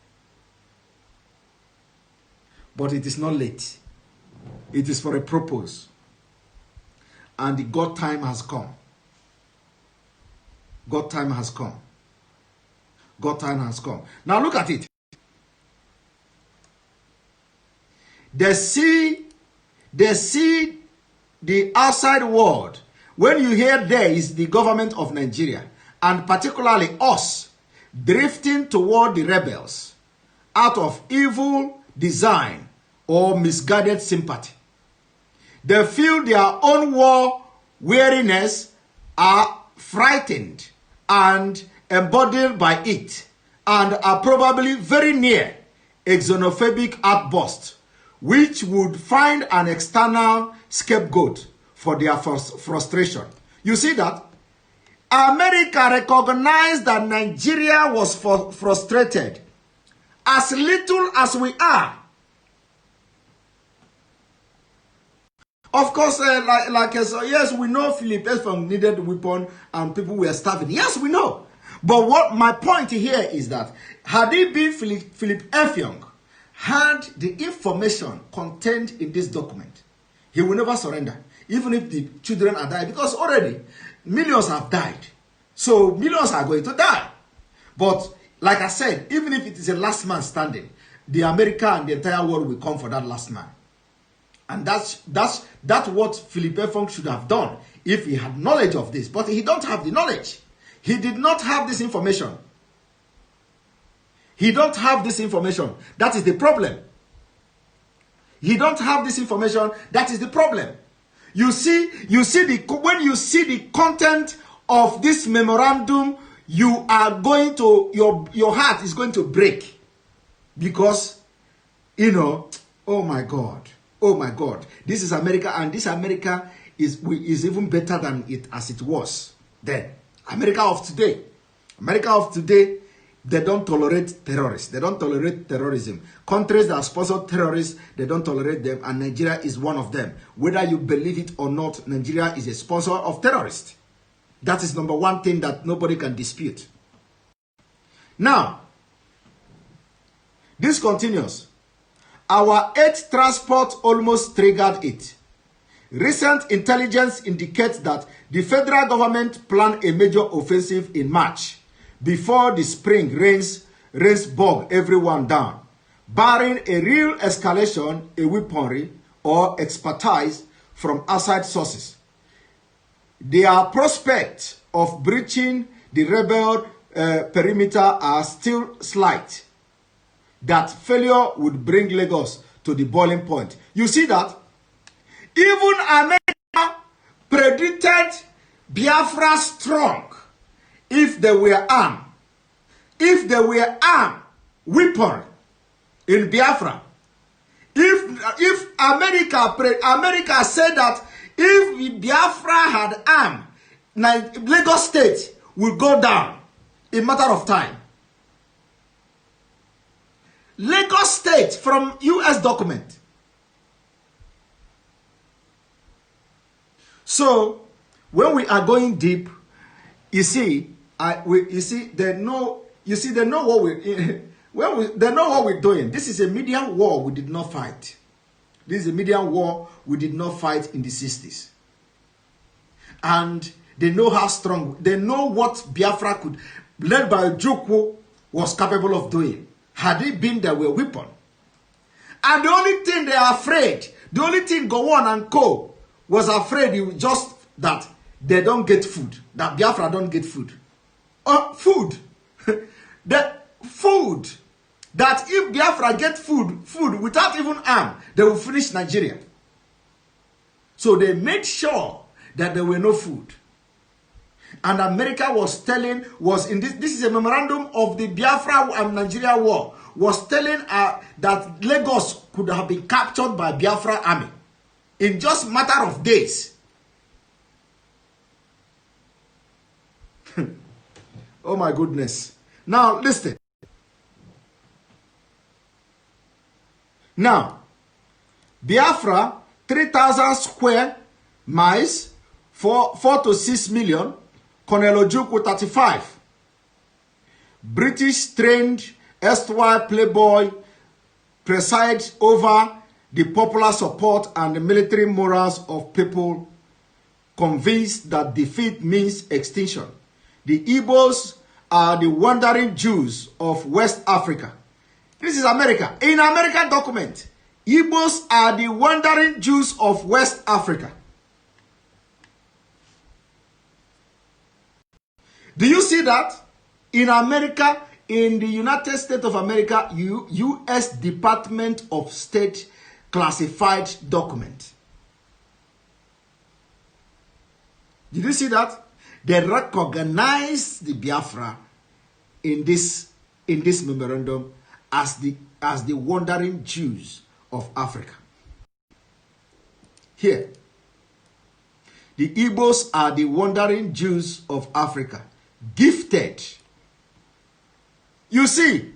But it is not late. It is for a purpose. And the God time has come. God time has come. God time has come. Now look at it. They see the outside world. When you hear there is the government of Nigeria, and particularly us, drifting toward the rebels out of evil design or misguided sympathy. They feel their own war weariness, are frightened and embodied by it, and are probably very near a xenophobic outburst, which would find an external scapegoat for their frustration. You see that? America recognized that Nigeria was frustrated. As little as we are, Of course, so yes, we know Philip Effiong needed weapon and people were starving. Yes, we know. But what my point here is that had it been Philip Effiong had the information contained in this document, he will never surrender, even if the children are dying, because already millions have died. So millions are going to die. But like I said, even if it is a last man standing, the America and the entire world will come for that last man. And that's what Philip Effiong should have done if he had knowledge of this. But he don't have the knowledge. He did not have this information. He don't have this information. That is the problem. He don't have this information. That is the problem. When you see the content of this memorandum, you are going to your heart is going to break, because oh my God, this is America, and this America is even better than it as it was then. America of today, they don't tolerate terrorists. They don't tolerate terrorism. Countries that sponsor terrorists, they don't tolerate them, and Nigeria is one of them. Whether you believe it or not, Nigeria is a sponsor of terrorists. That is number one thing that nobody can dispute. Now, this continues. Our 8th transport almost triggered it. Recent intelligence indicates that the federal government planned a major offensive in March before the spring rains bog everyone down, barring a real escalation, a weaponry, or expertise from outside sources. Their prospects of breaching the rebel perimeter are still slight. That failure would bring Lagos to the boiling point. You see that? Even America predicted Biafra strong if they were armed. If they were armed, weapon in Biafra. If America said that if Biafra had armed, Lagos State will go down in a matter of time. Lagos State from US document. So when we are going deep, you see, they know what we're doing. This is a media war we did not fight. This is a media war we did not fight in the 60s. And they know how strong, they know what Biafra could, led by Ojukwu, was capable of doing. Had it been there were weapon. And the only thing they are afraid, the only thing Gowon and Co. was afraid just that they don't get food. That Biafra don't get food. Food. The food. That if Biafra get food without even arm, they will finish Nigeria. So they made sure that there were no food. And America was in this is a memorandum of the Biafra and Nigeria war, was telling that Lagos could have been captured by Biafra army in just a matter of days. Oh my goodness. Now listen. Now, Biafra, 3,000 square miles, 4 to 6 million. Colonel Ojukwu, 35. British trained erstwhile playboy presides over the popular support and the military morals of people convinced that defeat means extinction. The Igbos are the wandering Jews of West Africa. This is America. In American document, Igbos are the wandering Jews of West Africa. Do you see that? In America, in the United States of America, U.S. Department of State classified document. Did you see that? They recognize the Biafra in this memorandum as the wandering Jews of Africa. Here, the Igbos are the wandering Jews of Africa. Gifted. You see,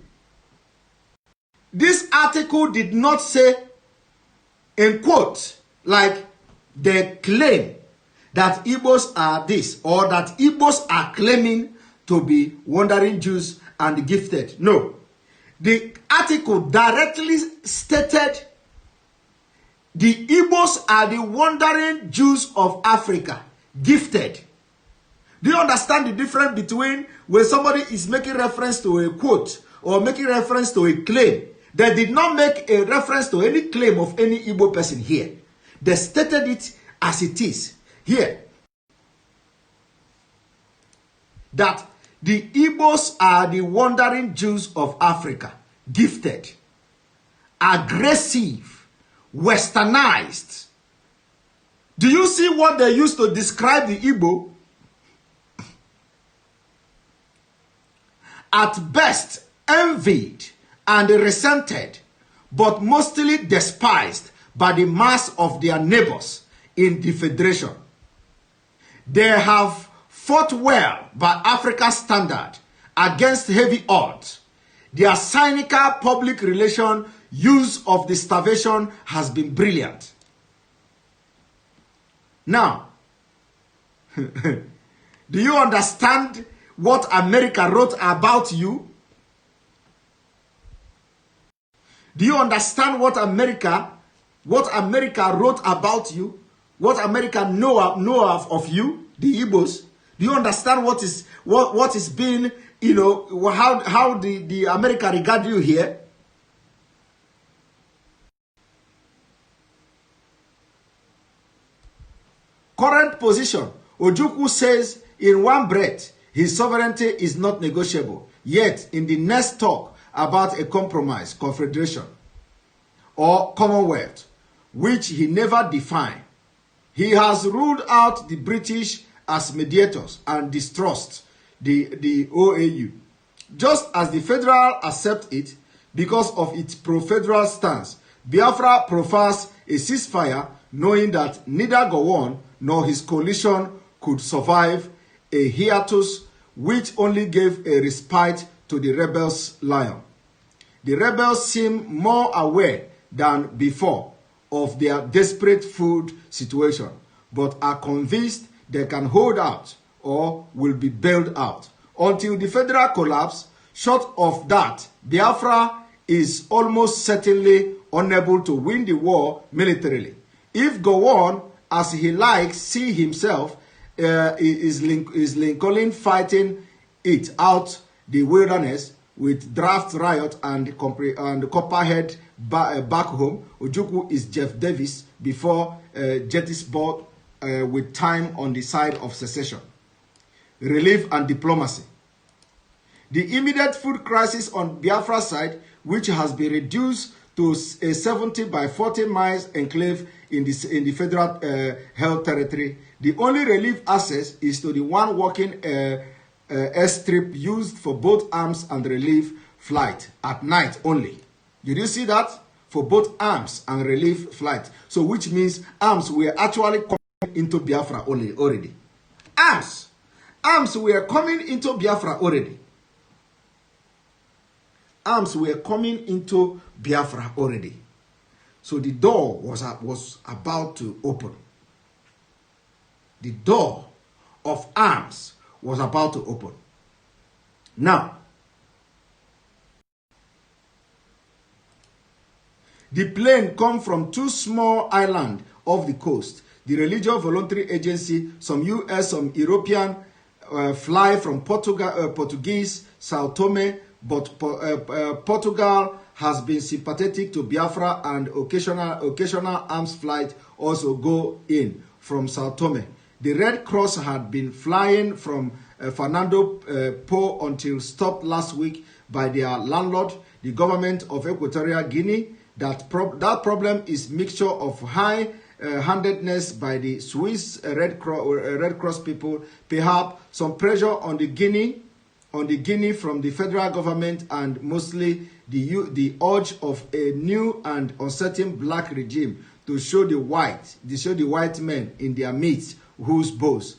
this article did not say, in quote, like they claim that Igbos are this, or that Igbos are claiming to be wandering Jews and gifted. No. The article directly stated the Igbos are the wandering Jews of Africa, gifted. Do you understand the difference between when somebody is making reference to a quote or making reference to a claim? They did not make a reference to any claim of any Igbo person here. They stated it as it is here. That the Igbos are the wandering Jews of Africa, gifted, aggressive, westernized. Do you see what they used to describe the Igbo? At best, envied and resented, but mostly despised by the mass of their neighbors in the Federation. They have fought well by Africa's standard against heavy odds. Their cynical public relation use of the starvation has been brilliant. Now, do you understand what America wrote about you? Do you understand what America wrote about you? What America know of you, the Igbos? Do you understand what is being, you know, how the America regard you here? Current position. Ojukwu says in one breath his sovereignty is not negotiable. Yet in the next talk about a compromise, confederation, or commonwealth, which he never defined, he has ruled out the British as mediators and distrust the OAU. Just as the federal accept it because of its pro-federal stance, Biafra prefers a ceasefire, knowing that neither Gowon nor his coalition could survive a hiatus which only gave a respite to the rebels' lion. The rebels seem more aware than before of their desperate food situation, but are convinced they can hold out or will be bailed out. Until the federal collapse, short of that, Biafra is almost certainly unable to win the war militarily. If Gowon, as he likes, see himself, is Lincoln fighting it out the wilderness with draft riot and Copperhead back home. Ojukwu is Jeff Davis before Gettysburg with time on the side of secession, relief and diplomacy. The immediate food crisis on Biafra side, which has been reduced to a 70 by 40 miles enclave in the federal held territory. The only relief access is to the one working airstrip used for both arms and relief flight at night only. Did you see that? For both arms and relief flight. So which means arms were actually coming into Biafra already. Arms were coming into Biafra already. Arms were coming into Biafra already. So the door was about to open. The door of arms was about to open. Now, the plane come from two small islands off the coast. The Religious Voluntary Agency, some US, some European fly from Portuguese, Sao Tome, but Portugal has been sympathetic to Biafra, and occasional arms flight also go in from Sao Tome. The Red Cross had been flying from Fernando Po until stopped last week by their landlord, the government of Equatorial Guinea. That problem is mixture of high-handedness by the Swiss Red Cross people, perhaps some pressure on the Guinea from the federal government, and mostly the urge of a new and uncertain black regime to show the white men in their midst whose boast.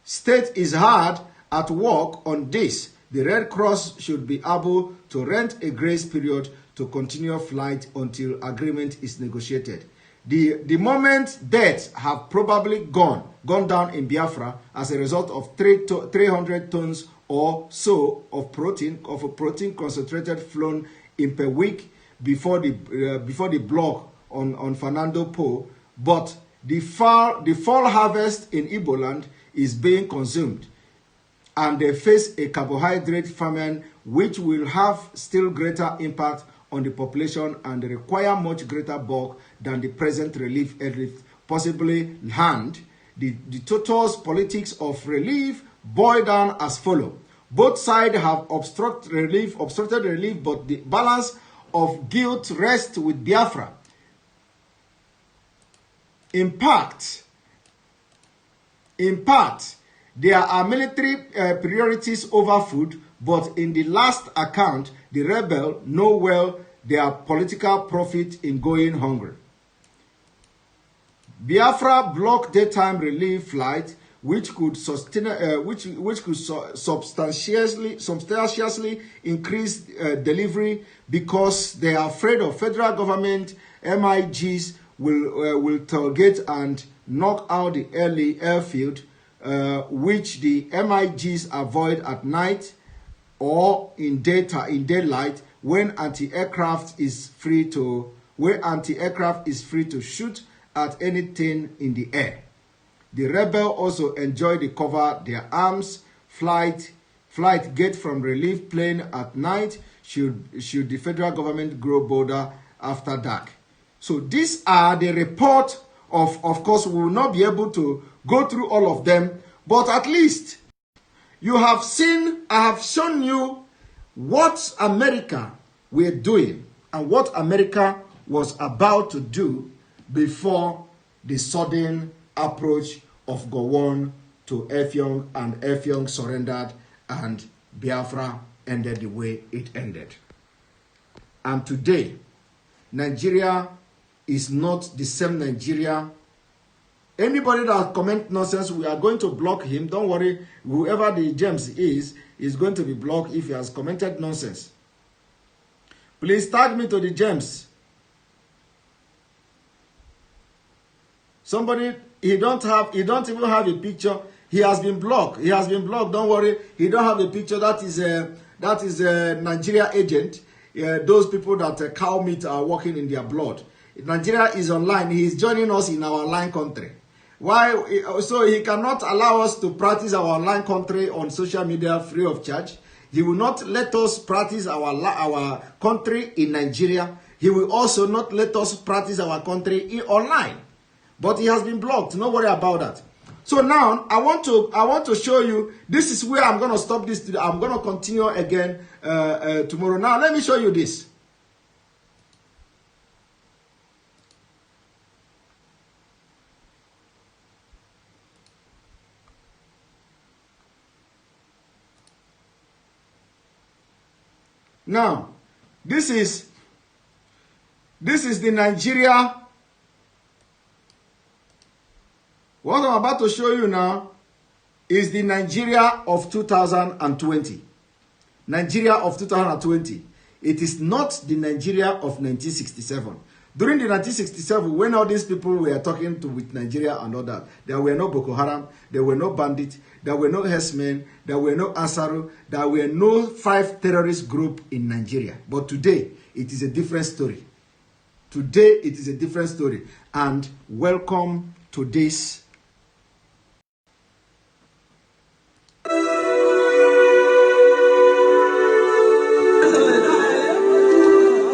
State is hard at work on this. The Red Cross should be able to rent a grace period to continue flight until agreement is negotiated. The moment deaths have probably gone down in Biafra as a result of 300 tons or so of a protein concentrated flown in per week before the block on Fernando Po, but the fall harvest in Igbo land is being consumed, and they face a carbohydrate famine which will have still greater impact on the population and require much greater bulk than the present relief possibly hand. The total politics of relief boil down as follow. Both sides have obstructed relief, but the balance of guilt rests with Biafra. In part, there are military priorities over food, but in the last account, the rebels know well their political profit in going hungry. Biafra blocked daytime relief flight, which could substantially increase delivery, because they are afraid of federal government MIGs will target and knock out the early airfield, which the MIGs avoid at night or in daylight when anti-aircraft is free to shoot at anything in the air. The rebels also enjoy the cover their arms flight get from relief plane at night should the federal government grow bolder after dark. So these are the report of course, we will not be able to go through all of them, but at least you have seen, I have shown you what America were doing and what America was about to do before the sudden approach of Gowon to Effiong, and Effiong surrendered and Biafra ended the way it ended. And today, Nigeria is not the same Nigeria. Anybody that comment nonsense, we are going to block him. Don't worry, whoever the James is going to be blocked if he has commented nonsense. Please tag me to the James. Somebody, he don't even have a picture. He has been blocked. He has been blocked. Don't worry, he don't have a picture. That is a Nigeria agent. Those people that cow meat are working in their blood. Nigeria is online. He is joining us in our online country. Why? So he cannot allow us to practice our online country on social media free of charge. He will not let us practice our country in Nigeria. He will also not let us practice our country online. But he has been blocked. No worry about that. So now I want to show you. This is where I'm going to stop this today. I'm going to continue again tomorrow. Now let me show you this. Now, this is the Nigeria. What I'm about to show you now is the Nigeria of 2020. Nigeria of 2020. It is not the Nigeria of 1967. During the 1967, when all these people were talking with Nigeria and all that, there were no Boko Haram, there were no bandits, there were no herdsmen, there were no Ansaru, there were no 5 terrorist groups in Nigeria. But today, it is a different story. Today, it is a different story. And welcome to this.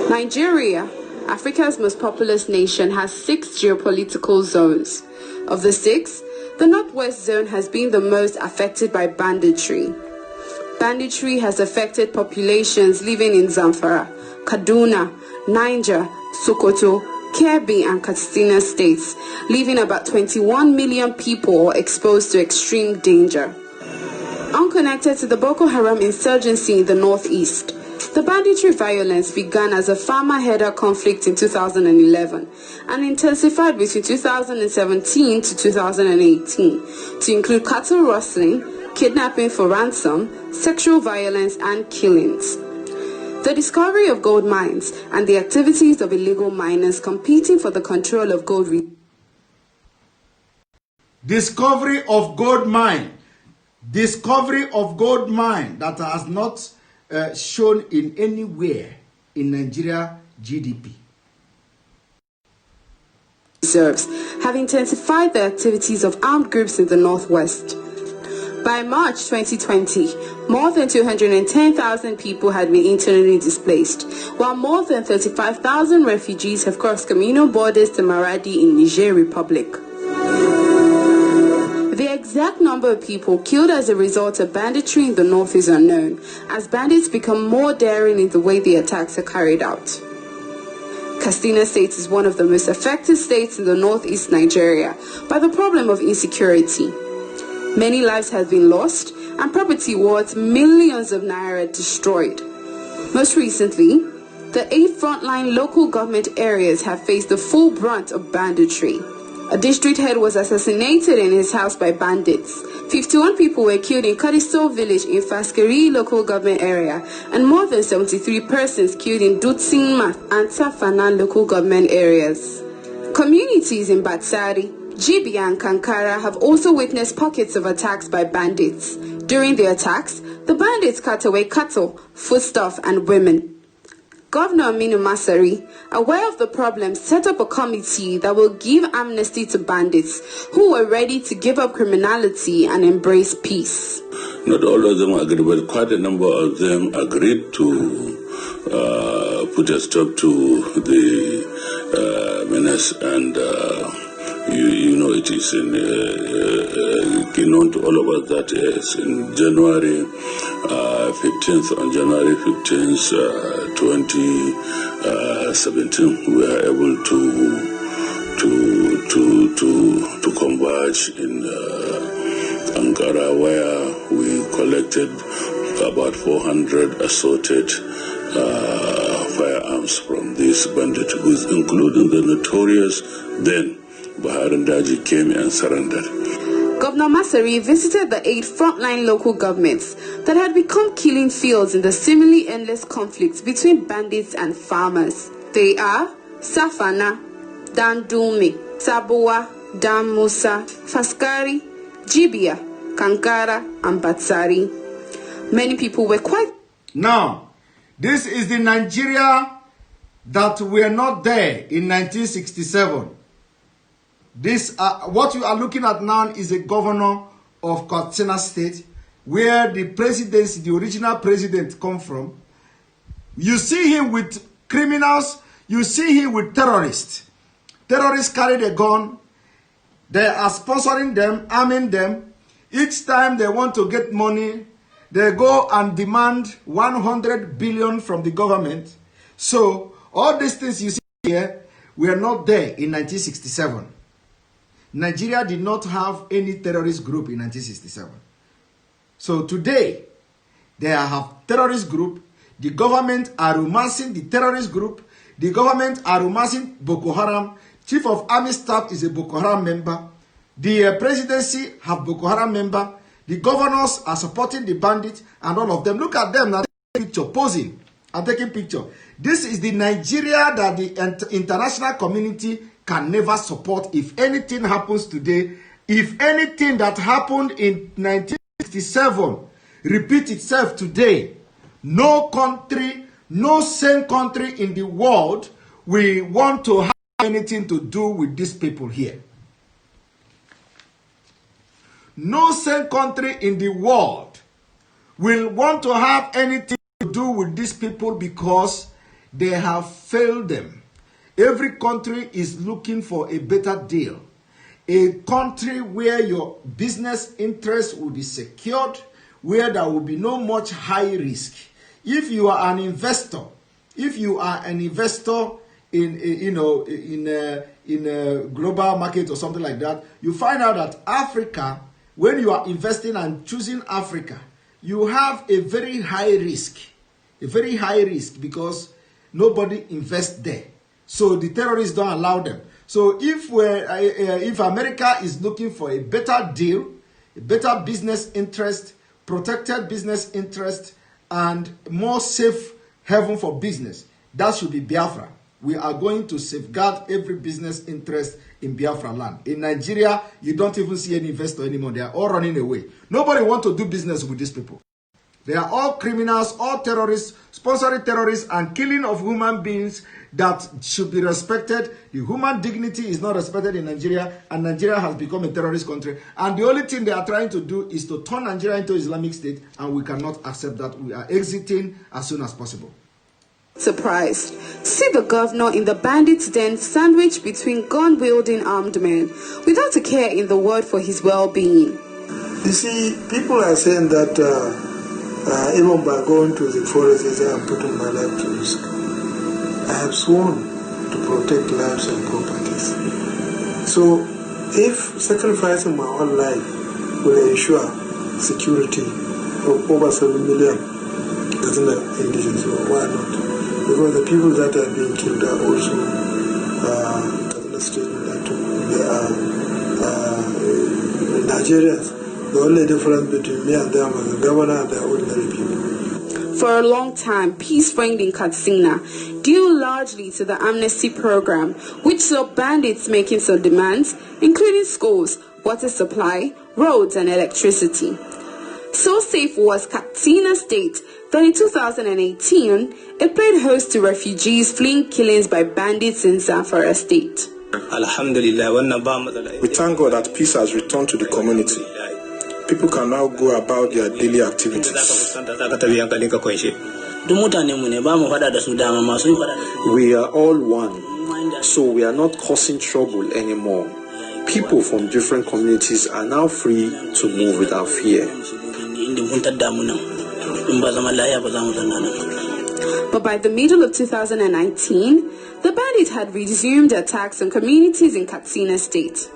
Nigeria, Africa's most populous nation, has 6 geopolitical zones. Of the 6, the Northwest Zone has been the most affected by banditry. Banditry has affected populations living in Zamfara, Kaduna, Niger, Sokoto, Kebbi and Katsina states, leaving about 21 million people exposed to extreme danger. Unconnected to the Boko Haram insurgency in the northeast, the banditry violence began as a farmer-herder conflict in 2011 and intensified between 2017 to 2018 to include cattle rustling, kidnapping for ransom, sexual violence, and killings. The discovery of gold mines and the activities of illegal miners competing for the control of gold discovery of gold mine that has not shown in anywhere in Nigeria GDP. Reserves have intensified the activities of armed groups in the Northwest. By March 2020, more than 210,000 people had been internally displaced, while more than 35,000 refugees have crossed communal borders to Maradi in Niger Republic. The exact number of people killed as a result of banditry in the north is unknown, as bandits become more daring in the way the attacks are carried out. Katsina State is one of the most affected states in the northeast Nigeria by the problem of insecurity. Many lives have been lost and property worth millions of naira destroyed. Most recently, the 8 frontline local government areas have faced the full brunt of banditry. A district head was assassinated in his house by bandits. 51 people were killed in Kadisto village in Faskari local government area, and more than 73 persons killed in Dutsinma and Safana local government areas. Communities in Batsari, Jibia and Kankara have also witnessed pockets of attacks by bandits. During the attacks, the bandits cut away cattle, foodstuff and women. Governor Aminu Masari, aware of the problem, set up a committee that will give amnesty to bandits who were ready to give up criminality and embrace peace. Not all of them agreed, but quite a number of them agreed to put a stop to the menace, and you know it is known to all of us that in January 15th, on January 15th, 2017, we were able to converge in Ankara, where we collected about 400 assorted firearms from these bandit groups, including the notorious then Bahar Daji came and surrendered. Governor Masari visited the 8 frontline local governments that had become killing fields in the seemingly endless conflicts between bandits and farmers. They are Safana, Dandumi, Sabuwa, Damusa, Faskari, Jibia, Kankara, and Batsari. Many people were quite... Now, this is the Nigeria that were not there in 1967. This, what you are looking at now is a governor of Katsina State, where the presidency, the original president, come from. You see him with criminals. You see him with terrorists. Terrorists carry a gun. They are sponsoring them, arming them. Each time they want to get money, they go and demand 100 billion from the government. So all these things you see here were not there in 1967. Nigeria did not have any terrorist group in 1967. So today, they have terrorist group. The government are romancing the terrorist group. The government are romancing Boko Haram. Chief of Army Staff is a Boko Haram member. The presidency have Boko Haram member. The governors are supporting the bandits and all of them. Look at them now, taking picture, posing and taking picture. This is the Nigeria that the international community can never support. If anything happens today, if anything that happened in 1967 repeat itself today, no country, no sane country in the world will want to have anything to do with these people here. No sane country in the world will want to have anything to do with these people because they have failed them. Every country is looking for a better deal. A country where your business interests will be secured, where there will be no much high risk. If you are an investor, in a global market or something like that, you find out that Africa, when you are investing and choosing Africa, you have a very high risk. A very high risk because nobody invests there. So the terrorists don't allow them. So if America is looking for a better deal, a better business interest, protected business interest, and more safe heaven for business. That should be Biafra. We are going to safeguard every business interest in Biafra land. In Nigeria, you don't even see any investor anymore. They are all running away. Nobody wants to do business with these people. They are all criminals, all terrorists, sponsoring terrorists and killing of human beings that should be respected. The human dignity is not respected in Nigeria, and Nigeria has become a terrorist country. And the only thing they are trying to do is to turn Nigeria into Islamic State, and we cannot accept that. We are exiting as soon as possible. Surprised. See the governor in the bandits' den sandwiched between gun-wielding armed men without a care in the world for his well-being. You see, people are saying that even by going to the forest, they say I'm putting my life to risk. I have sworn to protect lives and properties. So if sacrificing my own life will ensure security of over 7 million indigenous, why not? Because the people that are being killed are also they are Nigerians. The only difference between me and them is the governor and the ordinary people. For a long time, peace reigned in Katsina, due largely to the amnesty program, which saw bandits making some demands, including schools, water supply, roads, and electricity. So safe was Katsina State that in 2018, it played host to refugees fleeing killings by bandits in Zamfara State. We thank God that peace has returned to the community. People can now go about their daily activities. We are all one, so we are not causing trouble anymore. People from different communities are now free to move without fear. But by the middle of 2019, the bandits had resumed attacks on communities in Katsina State.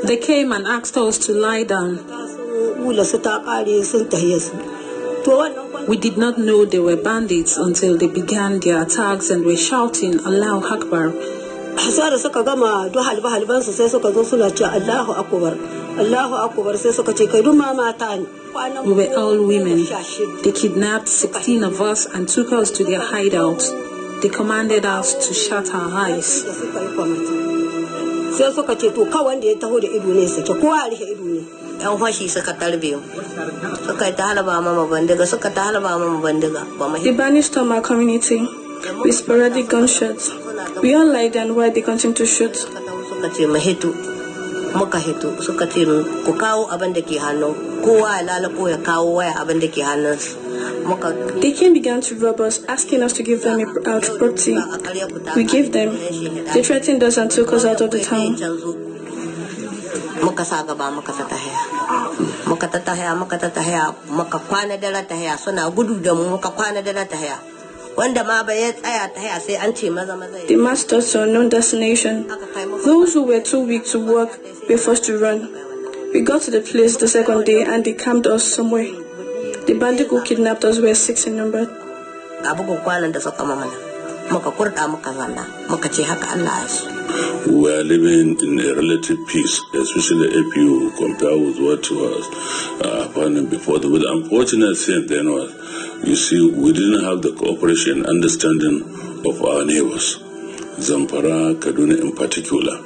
They came and asked us to lie down. We did not know they were bandits until they began their attacks and were shouting Allahu Akbar. We were all women. They kidnapped 16 of us and took us to their hideout. They commanded us to shut our eyes. They banished on our community with sporadic gunshots. We all lied and why they continue to shoot. They came began to rob us, asking us to give them our property. We gave them. They threatened us and took us out of the town. They marched us to an unknown destination. Those who were too weak to walk were forced to run. We got to the place the second day and they camped us somewhere. The bandits who kidnapped us were 6 in number. We are living in a relative peace, especially if you compare with what was happening before. But the unfortunate thing then was, you see, we didn't have the cooperation and understanding of our neighbors, Zamfara, Kaduna in particular,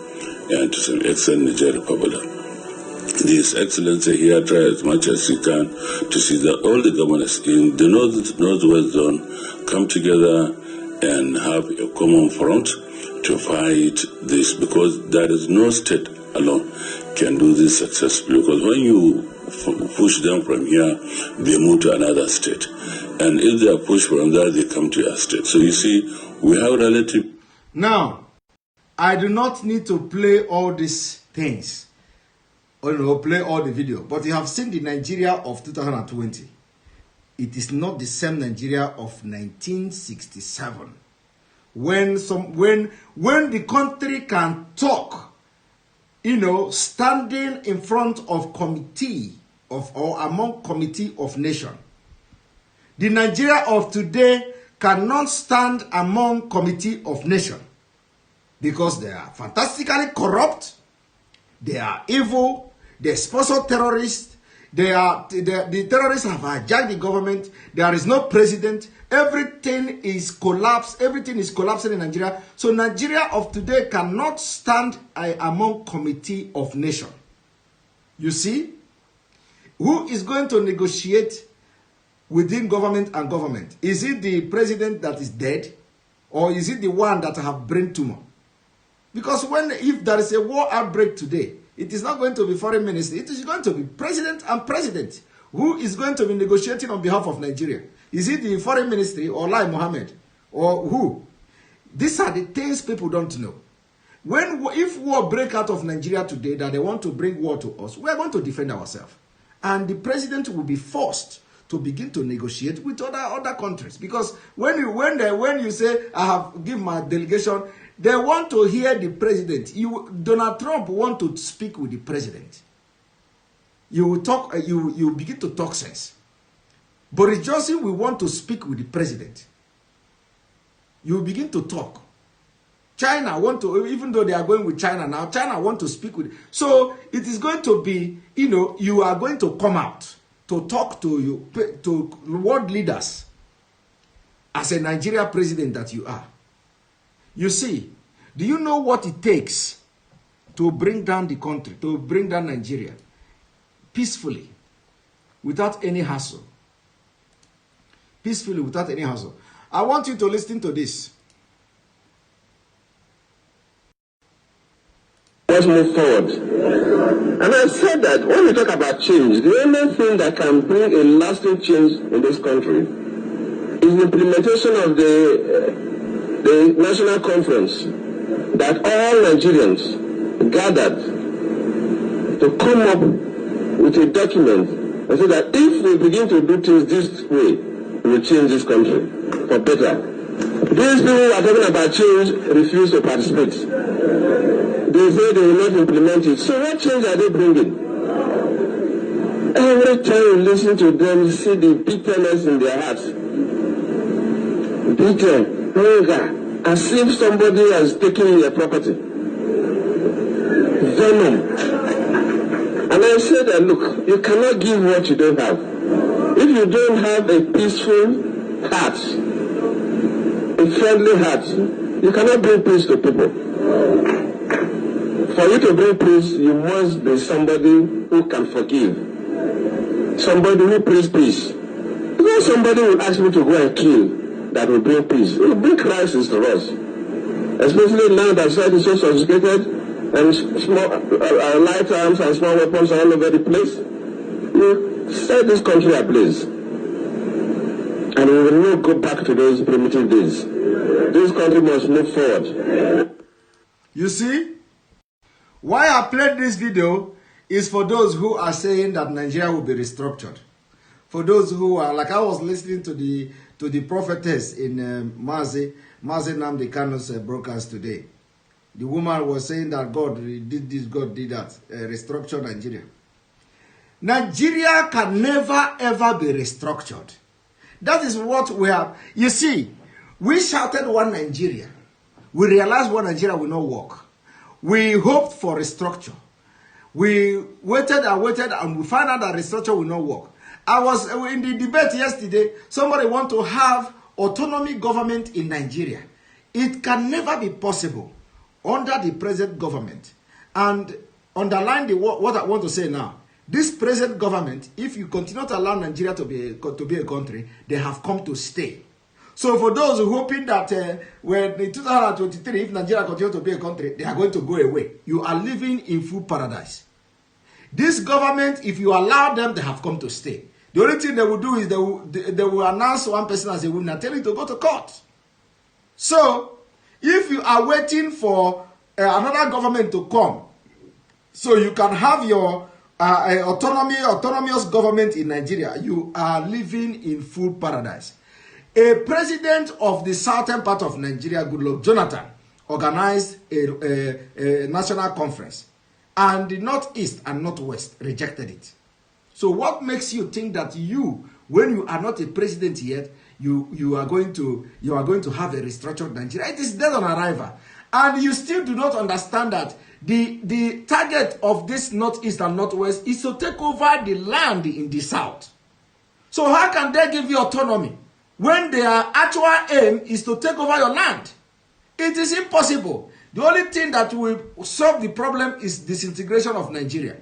and to some extent Niger Republic. His Excellency here try as much as he can to see that all the governors in the Northwest Zone come together and have a common front to fight this, because there is no state alone can do this successfully, because when you push them from here, they move to another state, and if they are pushed from there, they come to your state. So you see, we have relative. Now, I do not need to play all these things, or play all the video, but you have seen the Nigeria of 2020. It is not the same Nigeria of 1967. When the country can talk, standing in front of committee or among committee of nation. The Nigeria of today cannot stand among committee of nation because they are fantastically corrupt, they are evil, they sponsor terrorists, the terrorists have hijacked the government, there is no president, everything is collapsed, everything is collapsing in Nigeria. So Nigeria of today cannot stand among committee of nation. You see, who is going to negotiate within government and government? Is it the president that is dead, or is it the one that have brain tumor? Because if there is a war outbreak today, it is not going to be foreign minister, it is going to be president and president. Who is going to be negotiating on behalf of Nigeria? Is it the foreign ministry or Lai Mohammed or who? These are the things people don't know. If war break out of Nigeria today, that they want to bring war to us, we are going to defend ourselves. And the president will be forced to begin to negotiate with other countries. Because when you say, I have given my delegation, they want to hear the president. Donald Trump want to speak with the president. You will talk. You begin to talk sense. Boris Johnson will want to speak with the president. You begin to talk. China want to, even though they are going with China now, China want to speak with. So it is going to be, you are going to come out to talk to world leaders as a Nigeria president that you are. You see, do you know what it takes to bring down the country, to bring down Nigeria peacefully, without any hassle? Peacefully, without any hassle. I want you to listen to this. Let's move forward. And I said that when we talk about change, the only thing that can bring a lasting change in this country is the implementation of the national conference that all Nigerians gathered to come up with a document and say that if we begin to do things this way, we will change this country for better. These people who are talking about change refuse to participate. They say they will not implement it. So what change are they bringing? Every time you listen to them, you see the bitterness in their hearts. Bitter, anger, as if somebody has taken their property. Venom. And I said that, look, you cannot give what you don't have. If you don't have a peaceful heart, a friendly heart, you cannot bring peace to people. For you to bring peace, you must be somebody who can forgive. Somebody who brings peace. Because somebody will ask me to go and kill, that will bring peace. It will bring crisis to us. Especially now that society is so sophisticated and small light arms and small weapons are all over the place. You set this country ablaze. And we will not go back to those primitive days. This country must move forward. You see? Why I played this video is for those who are saying that Nigeria will be restructured. For those who are, like I was listening to the prophetess in Mazi Nnamdi Kanu's broadcast today. The woman was saying that God did this, God did that, restructure Nigeria. Nigeria can never ever be restructured. That is what we have. You see, we shouted one Nigeria. We realized one Nigeria will not work. We hoped for restructure. We waited and we found out that restructure will not work. I was in the debate yesterday. Somebody want to have autonomy government in Nigeria. It can never be possible under the present government. And underline what I want to say now. This present government, if you continue to allow Nigeria to be a country, they have come to stay. So for those who hoping that when in 2023, if Nigeria continues to be a country, they are going to go away. You are living in full paradise. This government, if you allow them, they have come to stay. The only thing they will do is they will announce one person as a winner and tell you to go to court. So if you are waiting for another government to come, so you can have your autonomous government in Nigeria, you are living in full paradise. A president of the southern part of Nigeria, Goodluck Jonathan, organized a national conference, and the northeast and northwest rejected it. So what makes you think that you, when you are not a president yet, you are going to have a restructured Nigeria. It is dead on arrival. And you still do not understand that the target of this Northeast and Northwest is to take over the land in the South. So how can they give you autonomy when their actual aim is to take over your land? It is impossible. The only thing that will solve the problem is disintegration of Nigeria.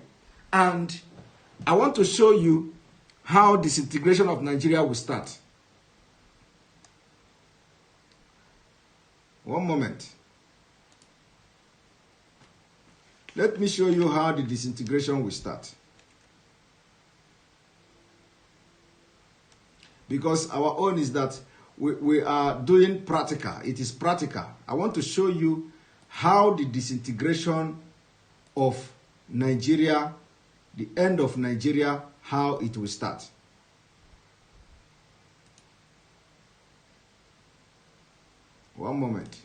And I want to show you how disintegration of Nigeria will start. One moment. Let me show you how the disintegration will start. Because our own is that we are doing practical. It is practical. I want to show you how the disintegration of Nigeria, the end of Nigeria, how it will start. One moment.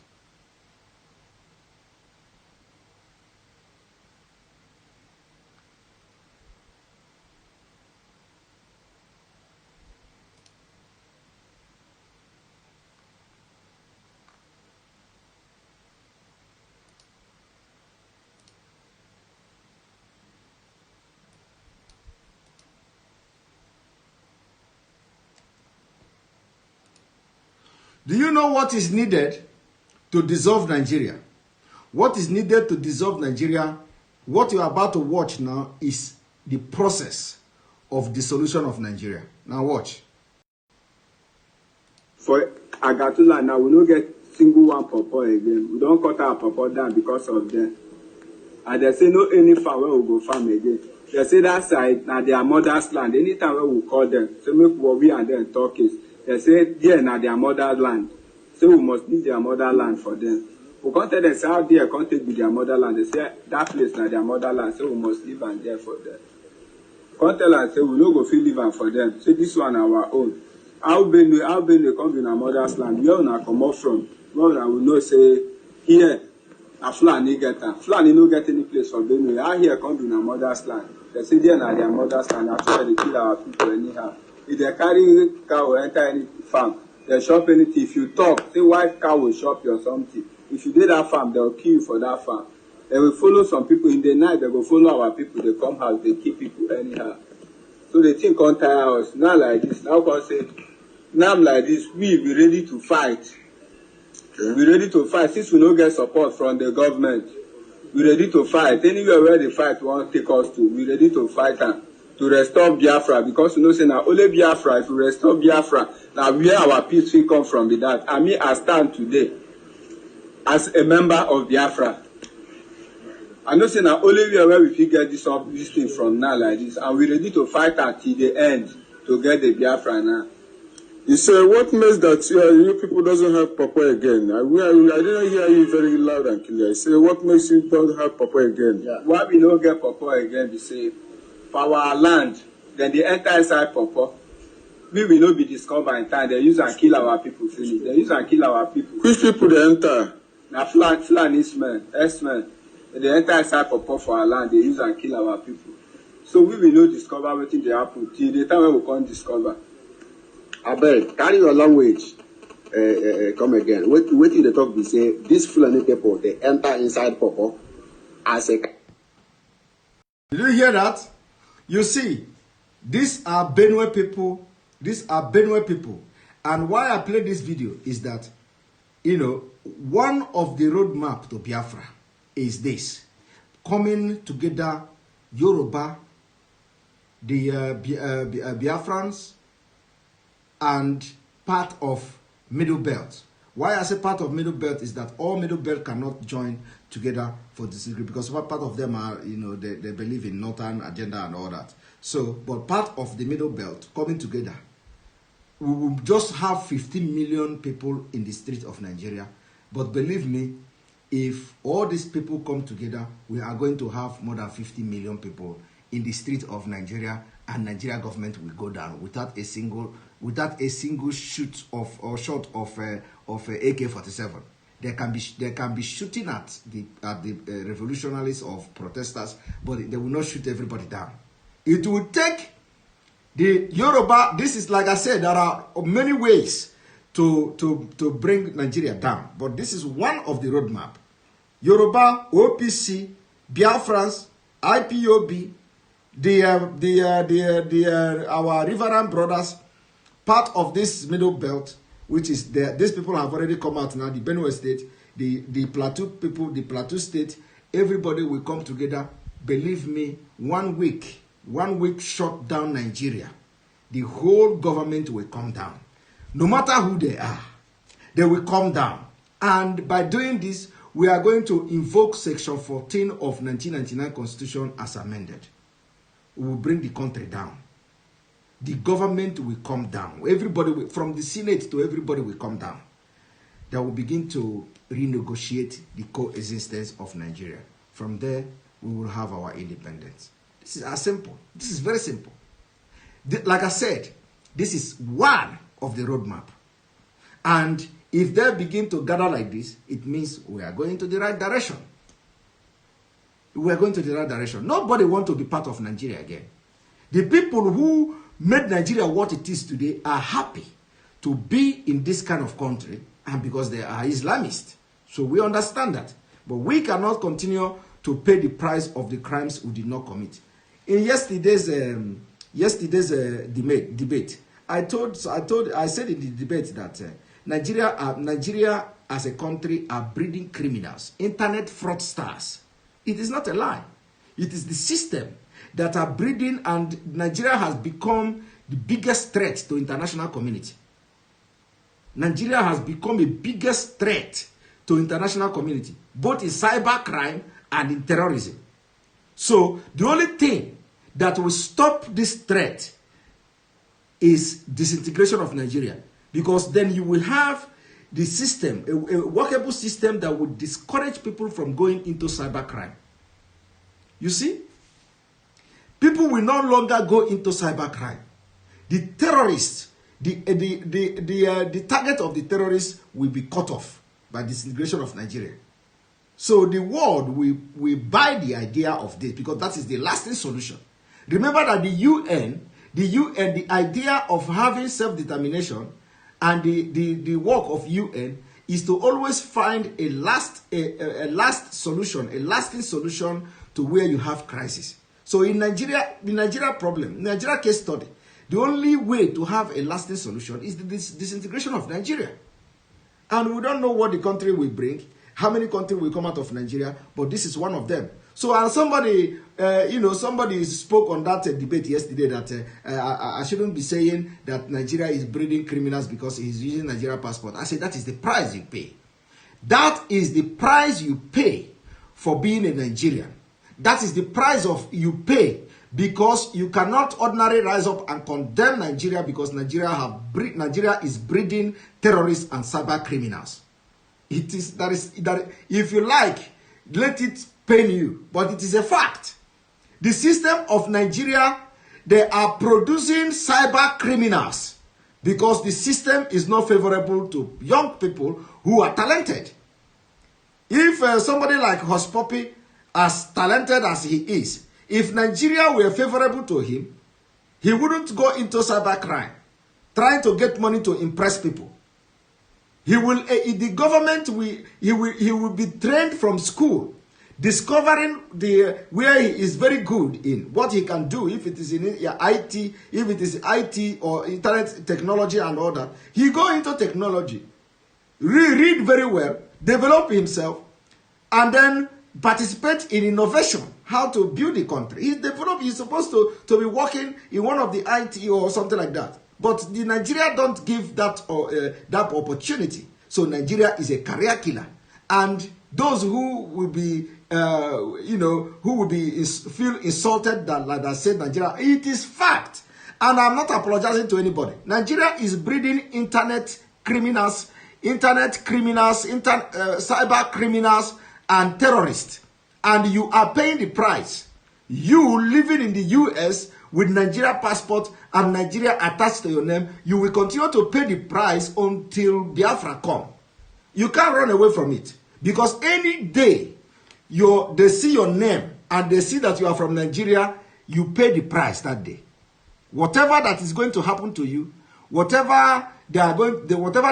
Do you know what is needed to dissolve Nigeria? What is needed to dissolve Nigeria? What you are about to watch now is the process of dissolution of Nigeria. Now watch. For Agatula now, we don't get single one pawpaw again. We don't cut our pawpaw down because of them. And they say no any farm where we go farm again. They say that side now their mother's land. Anytime where we call them, so make we and them talk is. They say, there now their motherland. So we must leave their motherland for them. We can't tell them, say, how there can't take with their motherland. They say, that place now their motherland, so we must live and there for them. We can't tell them, say, we no go feel live and for them. Say, this one our own. How Benue come in our mother's land? Where we come up from? Where we know, say, here, a Fulani get them. Fulani no get any place for Benue. How here come in our mother's land? They say, there now their mother's land. That's why they kill our people anyhow. If they carry cow or enter any farm, they shop anything. If you talk, say why cow will shop you or something. If you did that farm, they will kill you for that farm. They will follow some people in the night. They will follow our people. They come house. They kill people anyhow. So they think on tire us. Now like this. Now God say, now like this. We be ready to fight. Okay. We ready to fight. Since we don't get support from the government, we ready to fight. Anywhere where the fight won't take us to, we ready to fight them. To restore Biafra, because you know say now only Biafra, if we restore Biafra, now where our peace will come from with that. I mean, I stand today as a member of Biafra. I know say now only where we fit get this thing from now like this, and we ready to fight until the end to get the Biafra now. You say what makes that you people doesn't have pawpaw again? I didn't hear you very loud and clear. I say what makes you don't have pawpaw again? Yeah. Why we don't get pawpaw again? We say. For our land, then they enter inside pawpaw. We will not be discovered in time. They use and kill our people. Finish. They use and kill our people. Which people they enter? Now Fulani men, S-men. They enter inside pawpaw for our land. They use and kill our people. So we will not discover what they happen till the time when we can't discover. Abel, carry your language. Come again. Wait till the talk. We say these Fulani people they enter inside pawpaw as a. Did you hear that? You see, these are Benue people. These are Benue people. And why I play this video is that, you know, one of the roadmap to Biafra is this. Coming together, Yoruba, the Biafrans, and part of Middle Belt. Why I say part of Middle Belt is that all Middle Belt cannot join together for this degree because part of them are, you know, they believe in Northern agenda and all that. So, but part of the Middle Belt coming together, we will just have 15 million people in the streets of Nigeria. But believe me, if all these people come together, we are going to have more than 50 million people in the streets of Nigeria, and Nigeria government will go down without a single shoot of or shot of AK-47. They can be shooting at the revolutionaries of protesters, but they will not shoot everybody down. It will take The Yoruba, this is like I said, there are many ways to bring Nigeria down, but this is one of the roadmap. Yoruba, OPC, Biafrans, IPOB, our Riverine brothers, part of this middle belt, which is there. These people have already come out now. The Benue State, the Plateau people, the Plateau State, everybody will come together. Believe me, 1 week shut down Nigeria. The whole government will come down. No matter who they are, they will come down. And by doing this, we are going to invoke Section 14 of 1999 Constitution as amended. We will bring the country down. The government will come down. Everybody will, from the Senate to everybody will come down. They will begin to renegotiate the coexistence of Nigeria. From there, we will have our independence. This is as simple. This is very simple. Like I said, this is one of the roadmap. And if they begin to gather like this, it means we are going to the right direction. We are going to the right direction. Nobody wants to be part of Nigeria again. The people who made Nigeria what it is today are happy to be in this kind of country, and because they are Islamists. So we understand that. But we cannot continue to pay the price of the crimes we did not commit. In yesterday's debate, I said in the debate that Nigeria as a country are breeding criminals, internet fraudsters. It is not a lie. It is the system that are breeding, and Nigeria has become the biggest threat to international community. Nigeria has become a biggest threat to international community, both in cyber crime and in terrorism. So the only thing that will stop this threat is disintegration of Nigeria, because then you will have the system, a workable system that would discourage people from going into cyber crime. You see, people will no longer go into cyber crime. The terrorists, the target of the terrorists will be cut off by disintegration of Nigeria. So the world will buy the idea of this, because that is the lasting solution. Remember that the idea of having self-determination and the work of UN is to always find a lasting solution to where you have crisis. So in Nigeria, the Nigeria problem, Nigeria case study, the only way to have a lasting solution is the disintegration of Nigeria. And we don't know what the country will bring, how many countries will come out of Nigeria, but this is one of them. So, and somebody spoke on that debate yesterday that I shouldn't be saying that Nigeria is breeding criminals because he's using Nigeria passport. I said that is the price you pay. That is the price you pay for being a Nigerian. That is the price of you pay, because you cannot ordinarily rise up and condemn Nigeria because Nigeria is breeding terrorists and cyber criminals. It is that if you like, let it pain you, but it is a fact. The system of Nigeria, they are producing cyber criminals because the system is not favorable to young people who are talented. If somebody like Hospopi, as talented as he is, if Nigeria were favorable to him, he wouldn't go into cyber crime, trying to get money to impress people. The government will be trained from school, discovering where he is very good in, what he can do, if it is in IT, if it is IT or internet technology and all that. He go into technology, read very well, develop himself, and then participate in innovation, how to build the country. He's supposed to be working in one of the IT or something like that. But the Nigeria don't give that opportunity. So Nigeria is a career killer. And those who will be, feel insulted that, like I said, Nigeria, it is fact. And I'm not apologizing to anybody. Nigeria is breeding internet criminals, cyber criminals, and terrorists. And you are paying the price. You living in the US with Nigeria passport and Nigeria attached to your name, you will continue to pay the price until Biafra come. You can't run away from it. Because any day they see your name and they see that you are from Nigeria, you pay the price that day. Whatever that is going to happen to you, whatever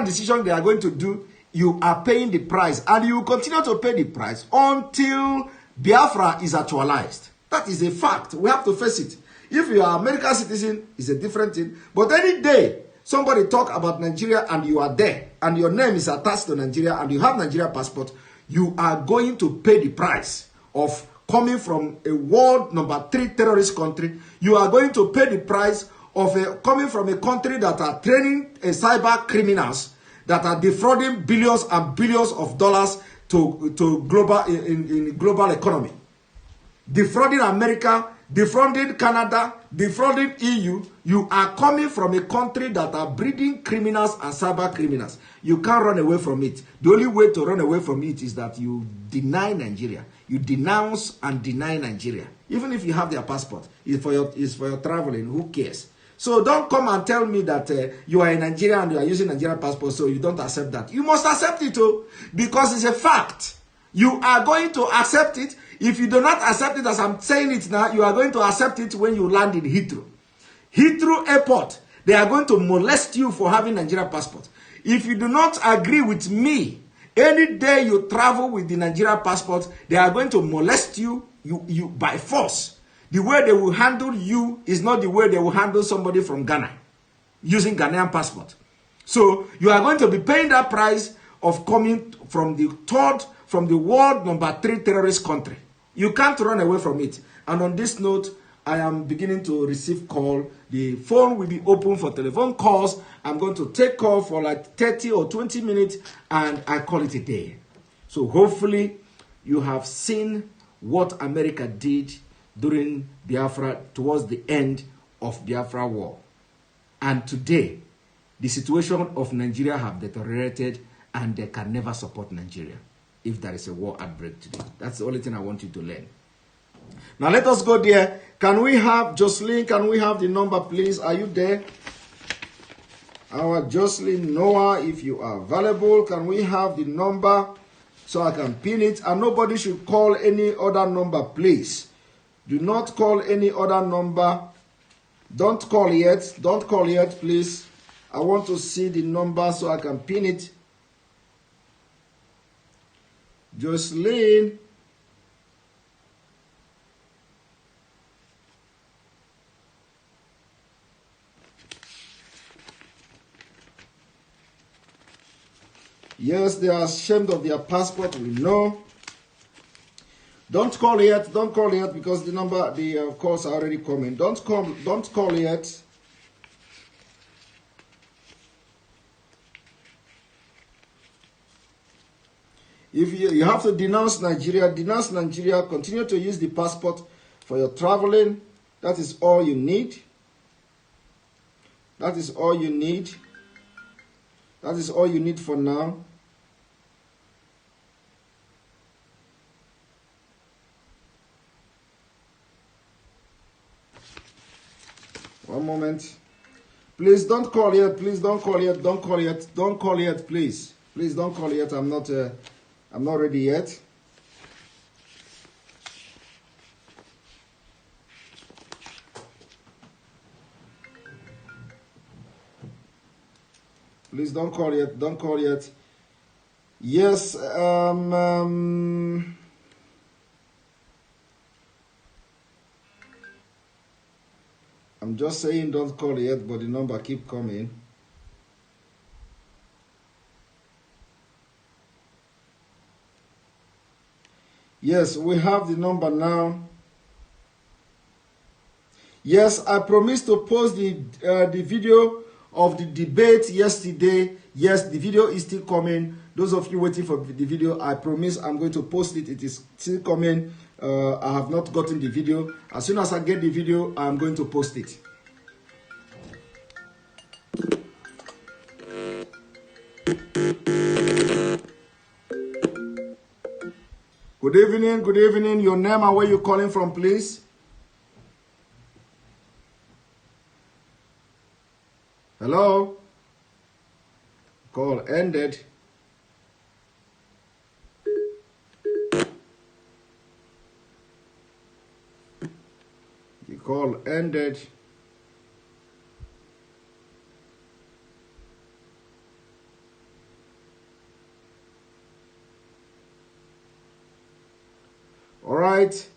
decision they are going to do, you are paying the price, and you will continue to pay the price until Biafra is actualized. That is a fact. We have to face it. If you are an American citizen, it's a different thing. But any day somebody talk about Nigeria and you are there, and your name is attached to Nigeria, and you have Nigeria passport, you are going to pay the price of coming from a world number 3 terrorist country. You are going to pay the price of coming from a country that are training cyber criminals that are defrauding billions and billions of dollars to global in global economy, defrauding America, defrauding Canada, defrauding EU. You are coming from a country that are breeding criminals and cyber criminals. You can't run away from it. The only way to run away from it is that you deny Nigeria. You denounce and deny Nigeria. Even if you have their passport, it's for your traveling. Who cares? So don't come and tell me that you are in Nigeria and you are using Nigerian passport, so you don't accept that. You must accept it too, because it's a fact. You are going to accept it. If you do not accept it as I'm saying it now, you are going to accept it when you land in Heathrow. Heathrow Airport, they are going to molest you for having Nigerian passport. If you do not agree with me, any day you travel with the Nigerian passport, they are going to molest you by force. The way they will handle you is not the way they will handle somebody from Ghana using Ghanaian passport. So you are going to be paying that price of coming from the world number 3 terrorist country. You can't run away from it. And on this note, I am beginning to receive call. The phone will be open for telephone calls. I'm going to take call for like 30 or 20 minutes, and I call it a day. So hopefully you have seen what America did during Biafra, towards the end of Biafra war. And today, the situation of Nigeria have deteriorated, and they can never support Nigeria if there is a war outbreak today. That's the only thing I want you to learn. Now let us go there. Can we have Jocelyn? Can we have the number, please? Are you there? Our Jocelyn Noah, if you are available, can we have the number so I can pin it? And nobody should call any other number, please. Do not call any other number. Don't call yet. Don't call yet, please. I want to see the number so I can pin it. Jocelyn. Yes, they are ashamed of their passport, we know. Don't call yet, don't call yet, because the number, the calls are already coming. Don't call yet. If you have to denounce Nigeria, continue to use the passport for your traveling. That is all you need. That is all you need. That is all you need for now. One moment. Please don't call yet. Please don't call yet. Don't call yet. Don't call yet, please. Please don't call yet. I'm not ready yet. Please don't call yet. Don't call yet. Yes. I'm just saying don't call yet, but the number keep coming. Yes, we have the number now. Yes, I promised to post the video of the debate yesterday. Yes, the video is still coming. Those of you waiting for the video, I promise I'm going to post it. It is still coming. I have not gotten the video. As soon as I get the video, I'm going to post it. Good evening, good evening. Your name and where you're calling from, please. Hello? Call ended. The call ended. All right.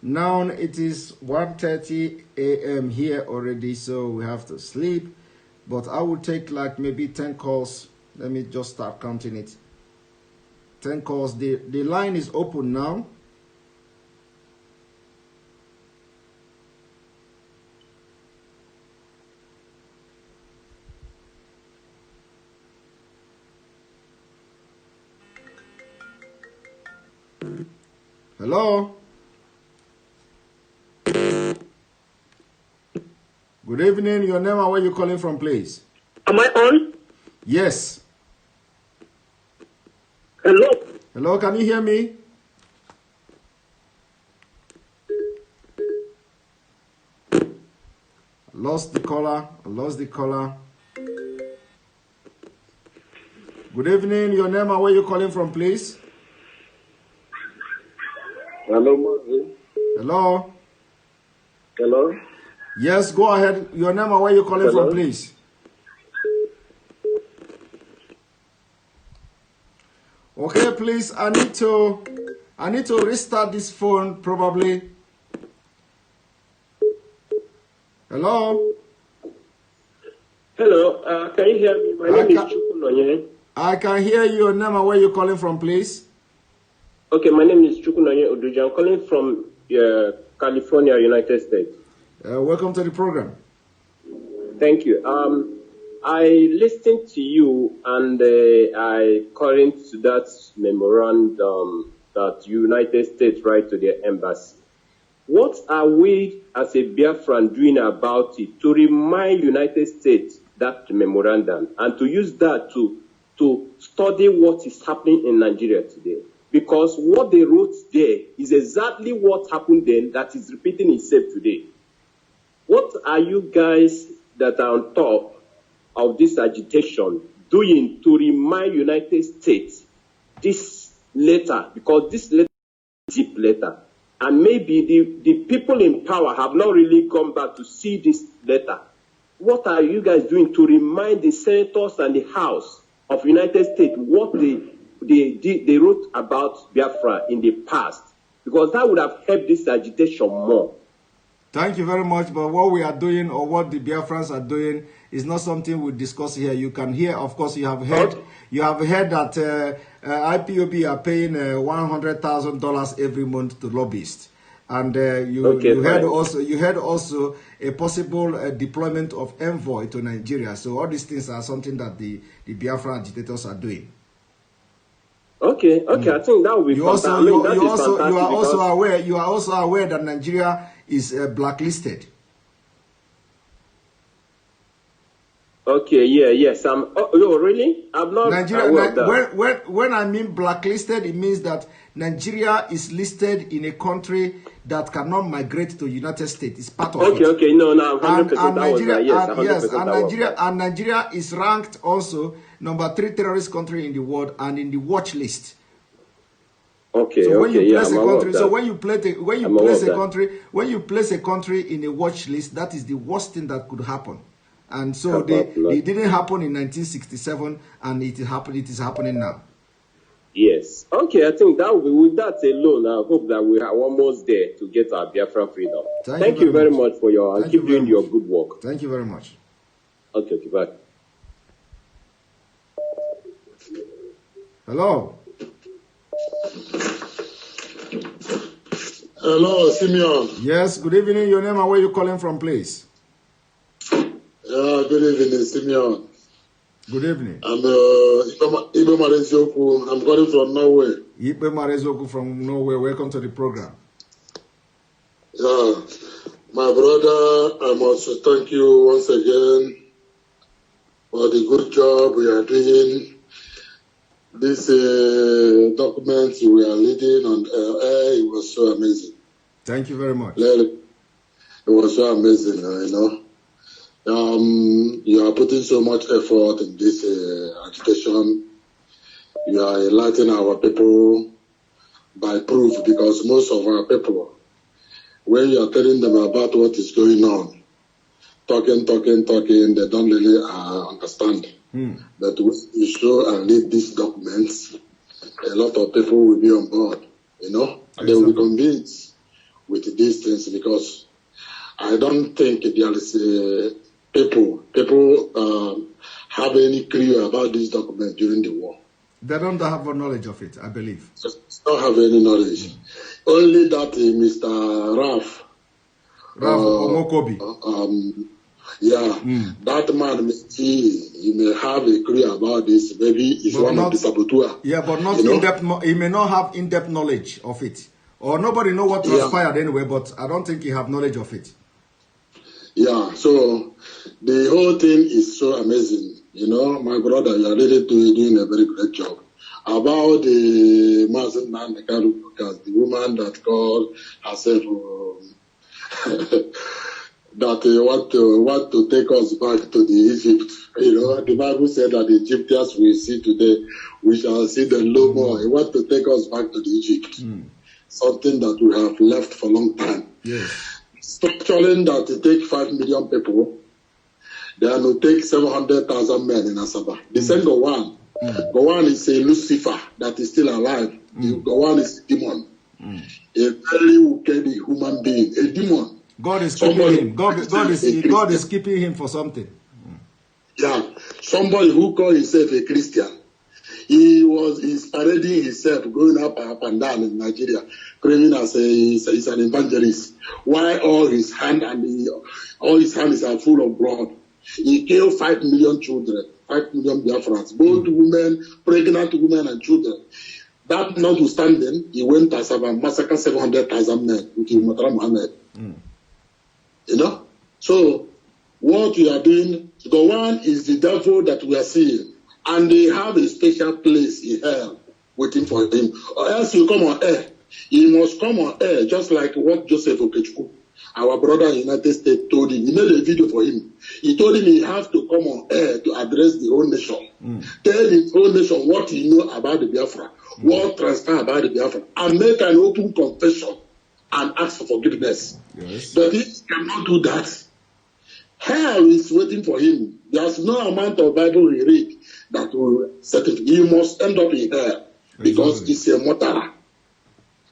Now it is 1:30 a.m. here already, so we have to sleep. But I will take like maybe 10 calls. Let me just start counting it. 10 calls. The line is open now. Hello? Good evening. Your name and where you calling from, please? Am I on? Yes. Hello? Hello, can you hear me? Lost the caller. Good evening. Your name and where you calling from, please? Hello, Marvin. Hello? Hello? Yes, go ahead. Your name and where you calling from, please? Okay, please. I need to restart this phone probably. Hello? Hello, can you hear me? My name is Chukunonye. I can hear you. Your name and where you calling from, please? Okay, my name is Chukunonye Oduja. I'm calling from California, United States. Welcome to the program. Thank you. I listened to you and according to that memorandum that United States write to their embassy. What are we as a Biafran doing about it to remind United States that memorandum and to use that to study what is happening in Nigeria today? Because what they wrote there is exactly what happened then that is repeating itself today. What are you guys that are on top of this agitation doing to remind United States this letter? Because this letter is a deep letter. And maybe the people in power have not really come back to see this letter. What are you guys doing to remind the senators and the House of United States what they wrote about Biafra in the past? Because that would have helped this agitation more. Thank you very much. But what we are doing or what the Biafrans are doing is not something we discuss here. You can hear, of course, you have heard that IPOB are paying $100,000 every month to lobbyists. And you heard also a possible deployment of envoy to Nigeria. So all these things are something that the Biafran agitators are doing. Okay, I think that will be fantastic. You are also aware that Nigeria is blacklisted. Okay, yes. Really? I'm not aware of that. When I mean blacklisted, it means that Nigeria is listed in a country that cannot migrate to United States. It's part of it. Okay, no, 100%. And Nigeria is ranked also number 3 terrorist country in the world and in the watch list. Okay, so when you place when you place a country in a watch list, that is the worst thing that could happen. And so it didn't happen in 1967, and it is happening now. Yes. Okay, I think that with that alone, I hope that we are almost there to get our Biafran freedom. Thank you very much for your keep doing your good work. Thank you very much. Okay, bye. Hello. Hello, Simeon. Yes, good evening. Your name and where you calling from, please? Good evening, Simeon. Good evening. I'm Ibe Marezoku. I'm calling from Norway. Ibe Marezoku from Norway. Welcome to the program. Yeah, my brother, I must thank you once again for the good job we are doing. This document we are leading on air, it was so amazing. Thank you very much. It was so amazing, you know. You are putting so much effort in this agitation. You are enlightening our people by proof, because most of our people, when you are telling them about what is going on, talking, they don't really understand. But when you show and read these documents, a lot of people will be on board, you know. They will be convinced with these things because I don't think there is people have any clue about this document during the war. They don't have knowledge of it, I believe. Don't have any knowledge. Only that Mr. Raf Omokobi. That man, he may have a clue about this. Maybe he's one of the saboteurs. Yeah, but not in-depth. He may not have in-depth knowledge of it. Or nobody know what transpired anyway, but I don't think he have knowledge of it. Yeah, so the whole thing is so amazing. You know, my brother, you are really doing a very great job. About the Mazen Nandekaru, the woman that called herself that want to take us back to the Egypt. You know, the Bible said that the Egyptians we see today, we shall see them no more. He want to take us back to the Egypt. Something that we have left for a long time. Yes. Structuring that to take 5 million people, they are to take 700,000 men in Asaba. The same Gowan. Gowan is a Lucifer that is still alive. Gowan is a demon. A very wicked human being, a demon. God is keeping him. God is keeping him for something. Yeah, somebody who called himself a Christian. He's parading himself, going up and down in Nigeria, claiming as he's an evangelist. Why all his hands are full of blood? He killed 5 million children, 5 million Biafrans, both women, pregnant women and children. That notwithstanding, he went to Asaba and massacred 700,000 men with Mutara Muhammad. You know? So, what we are doing, the one is the devil that we are seeing. And they have a special place in hell waiting for him. Or else you come on air. He must come on air, just like what Joseph Okechukwu, our brother in the United States, told him. He made a video for him. He told him he has to come on air to address the whole nation. Tell the whole nation what he knows about the Biafra, what transpired about the Biafra, and make an open confession and ask for forgiveness. Yes. But he cannot do that. Hell is waiting for him. There's no amount of Bible he read that will set him. He must end up in hell because he's a mortal.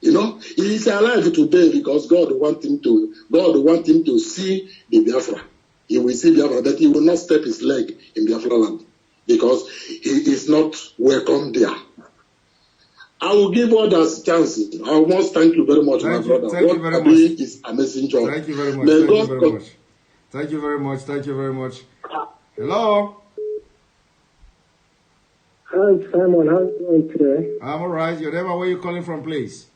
You know, he is alive today because God wants him to see the Biafra. He will see Biafra, but he will not step his leg in Biafra land because he is not welcome there. I will give others chances. I must thank you very much, my brother. Thank you very much. Is amazing job. Thank you very much. Thank you very much. Thank you very much. Thank you very much. Hello. Hi, Simon. How are you doing today? I'm all right. Your name, where are you calling from, please?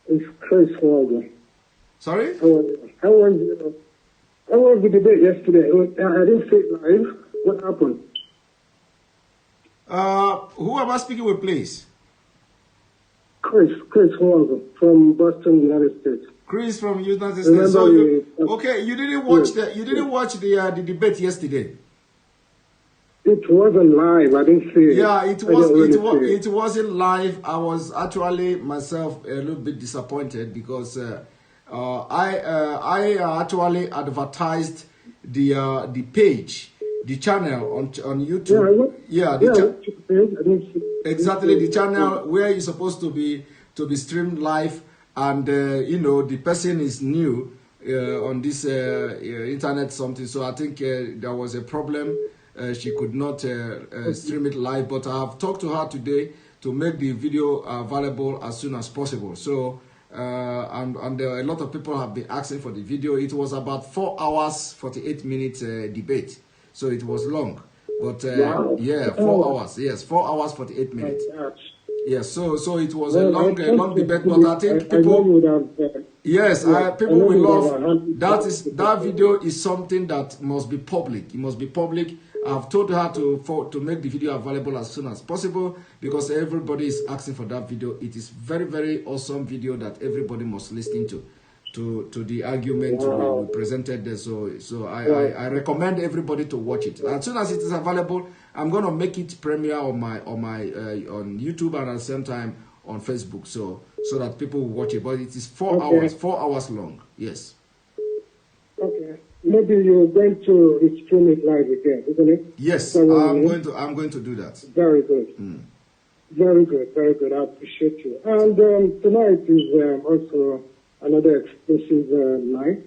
It's Chris Walden. Sorry? How was the debate yesterday? I didn't see it live. What happened? Who am I speaking with, please? Chris Walden from Boston, United States. Chris from United States. So you didn't watch the debate yesterday. It wasn't live. I didn't see it. Yeah, it wasn't live. I was actually myself a little bit disappointed because I actually advertised the page, the channel on YouTube. Exactly, the channel where you're supposed to be streamed live, and the person is new on this internet something. So I think there was a problem. She could not stream it live, but I have talked to her today to make the video available as soon as possible. So, and there are a lot of people have been asking for the video. It was about 4 hours, 48 minutes debate. So it was long, but yeah, 4 hours. Yes, 4 hours, 48 minutes. Yes, so it was a long debate, but I think people will love that video is something that must be public. It must be public. I've told her to make the video available as soon as possible because everybody is asking for that video. It is very, very awesome video that everybody must listen to the argument we presented there. So I recommend everybody to watch it. As soon as it is available, I'm gonna make it premiere on on YouTube and at the same time on Facebook, so that people will watch it. But it is 4 hours long. Yes. Okay. Maybe you're going to stream it live again, isn't it? Yes, I'm going to do that. Very good. Very good, very good. I appreciate you. And tonight is also another explosive night.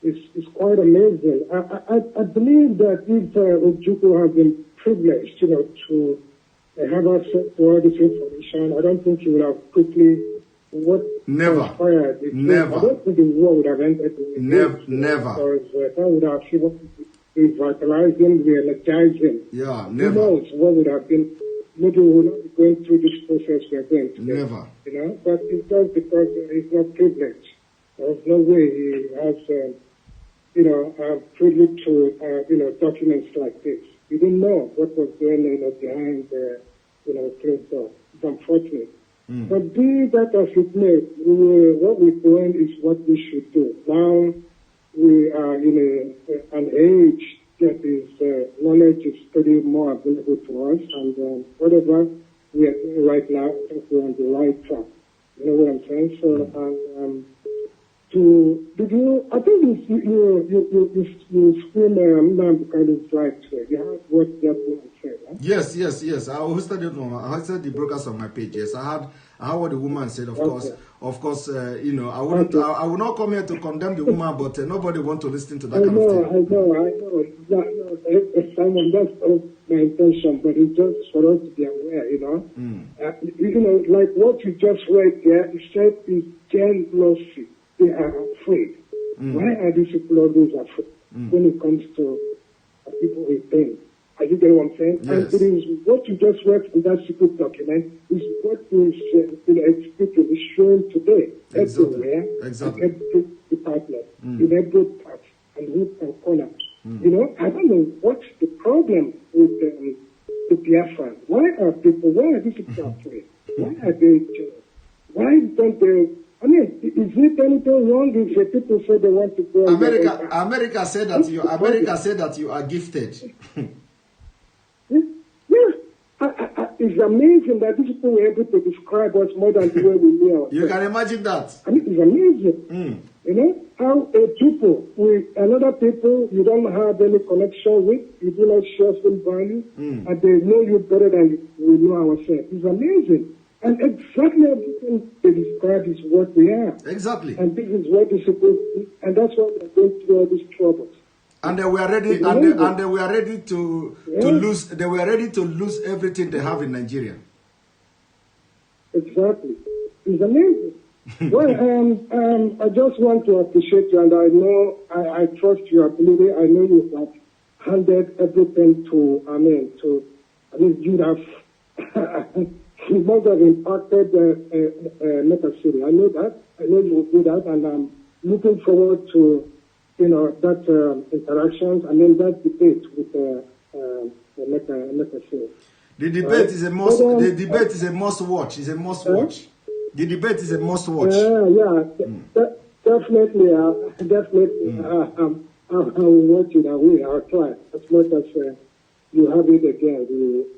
It's quite amazing. I believe that if Ojukwu had been privileged, to have access to all this information, I don't think he would have quickly transpired. Never. I don't think the war would have ended. Never. Because that would have revitalized him, re-energized him. Yeah, never. Who knows what would have been? Maybe we will not be going through this process we are going through. Never. But it's just because he's not privileged. There's no way he has, privilege to, documents like this. He didn't know what was going on behind, closed doors. It's unfortunate. But be that as it may, what we're doing is what we should do. Now we are in an age that is knowledge is pretty more available to us, and whatever we are doing right now, I think we're on the right track. You know what I'm saying? So, I think you scream Namdekano's right today. You heard what that woman said, huh? Yes. I hosted it on. I hosted the broadcast on my page. Yes, I heard what the woman said. Of course, I wouldn't. I will not come here to condemn the woman, but nobody want to listen to that kind of thing. I know. Simon, that's not my intention, but it's just for us to be aware, like what you just read there, it said is jealousy. They are afraid. Why are these people always afraid when it comes to people with pain? Are you getting what I'm saying? Yes. And it is what you just read in that secret document is what is is shown today everywhere, Exactly. in every department, in every part, and root and corner. I don't know what's the problem with the Biafra. Why are these people afraid? Why are they jealous? Why don't they? I mean, is it anything wrong if the people say they want to go? America said that you are gifted. It's amazing that these people were able to describe us more than the way we knew. You can imagine that. I mean, it's amazing. How a people with another people you don't have any connection with, you do not share some value, and they know you better than we know ourselves. It's amazing. And exactly everything they describe is what we are. Exactly. And this is what is supposed to be, and that's why we're going through all these troubles. And they were ready, and they were ready to lose. They were ready to lose everything they have in Nigeria. Exactly, it's amazing. Well, I just want to appreciate you, and I know I trust your ability. I know you have handed everything to. You have. You must have impacted Meta City. I know that. I know you will do that, and I'm looking forward to. That interactions and then that debate with Meta City. The debate is a must. The debate is a must watch. It's a must watch. The debate is a must watch. Definitely. I'll watch it. I'll try as much as you have it again.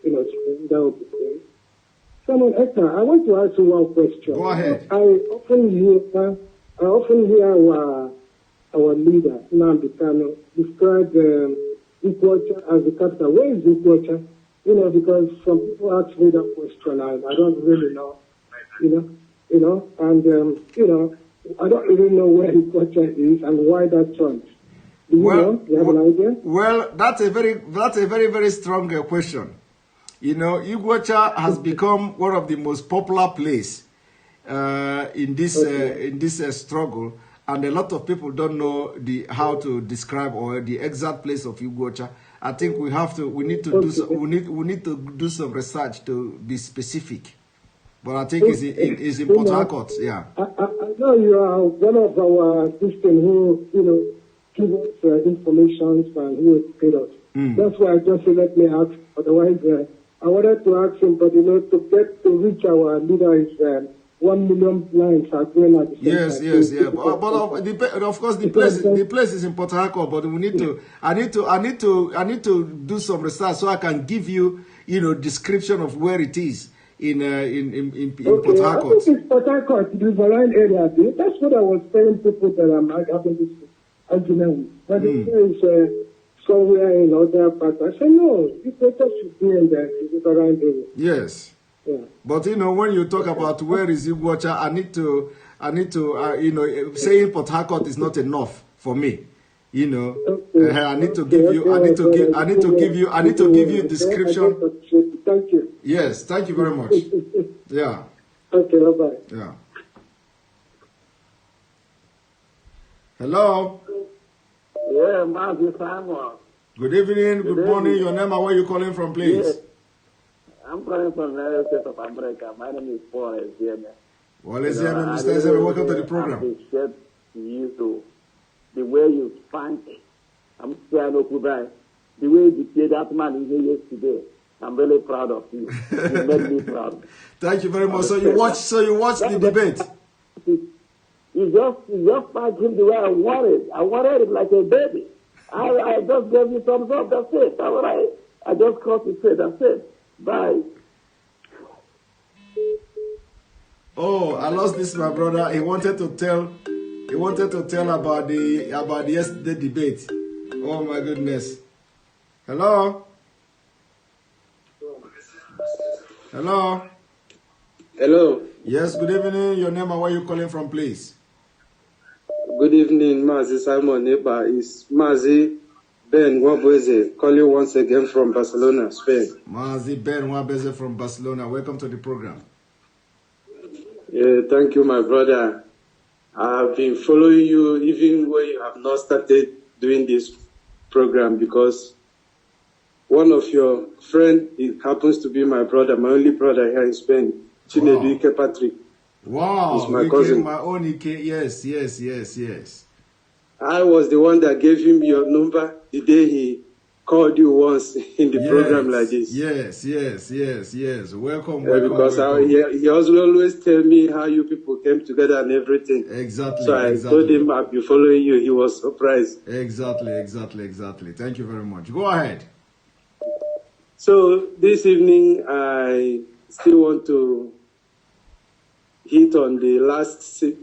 That would be great. Simon Hector, I want to ask you one question. Go ahead. I often hear our leader, Nnamdi Kanu, described Ikocha as the capital. Where is Ikocha? Because some people ask me that question, I don't really know. I don't really know where Ikocha is and why that choice. Do you know? Do you have an idea? Well, that's a very, very strong question. Ikocha has become one of the most popular places in this struggle. And a lot of people don't know how to describe or the exact place of Iguacha. I think we need to do some research to be specific. But I think it's in Port Harcourt, yeah. I know you are one of our system who give us information and who educate us. That's why I just said let me ask. Otherwise, I wanted to ask him, but to reach our leader is. 1 million lines are going at the same time. But of course, the place is in Port Harcourt. But we need to. I need to do some research so I can give you, description of where it is in Port Harcourt. I think it's Port Harcourt, the Riverine area. That's what I was telling people that I'm having this argument with. But it says somewhere in other parts. I said, no, Equator should be in the equatorial area. Yes. Yeah. But when you talk about where is Iguacha, I need to, saying Port Harcourt is not enough for me. Okay. I need to give you description. Thank you. Yes, thank you very much. Yeah. Okay, bye-bye. Yeah. Hello. Yeah, Matthew Simon. Good evening, good morning. Your name and where you calling from, please? Yeah. I'm calling from the United States of America. My name is Paul Ezieme. Well, Ezieme, Mr. Ezieme, welcome to the program. I appreciate you to the way you spanked. I'm saying Okubai. The way you did that man in here yesterday. I'm really proud of you. You made me proud. Thank you very much. So you watched the debate. You just spanked him the way I wanted. I wanted it like a baby. I just gave you thumbs up. That's it. All right. I just crossed the street. That's it. Bye. Oh, I lost this, my brother. He wanted to tell about the yesterday debate. Oh my goodness. Hello? Hello? Hello. Yes, good evening. Your name and where you calling from, please? Good evening, Mazi Simon Neba. It's Mazi Ben Wabweze calling once again from Barcelona, Spain. Mazi Ben Wabweze from Barcelona. Welcome to the program. Yeah, thank you, my brother. I've been following you even when you have not started doing this program because one of your friends, it happens to be my brother, my only brother here in Spain, Chinedu Ike Patrick. Wow, he's my cousin. My own Ike. Yes. I was the one that gave him your number the day he called you once in the program like this. Yes. Welcome. Because welcome. He always tell me how you people came together and everything. Exactly. So I told him I'd be following you. He was surprised. Exactly. Thank you very much. Go ahead. So this evening, I still want to hit on the last thing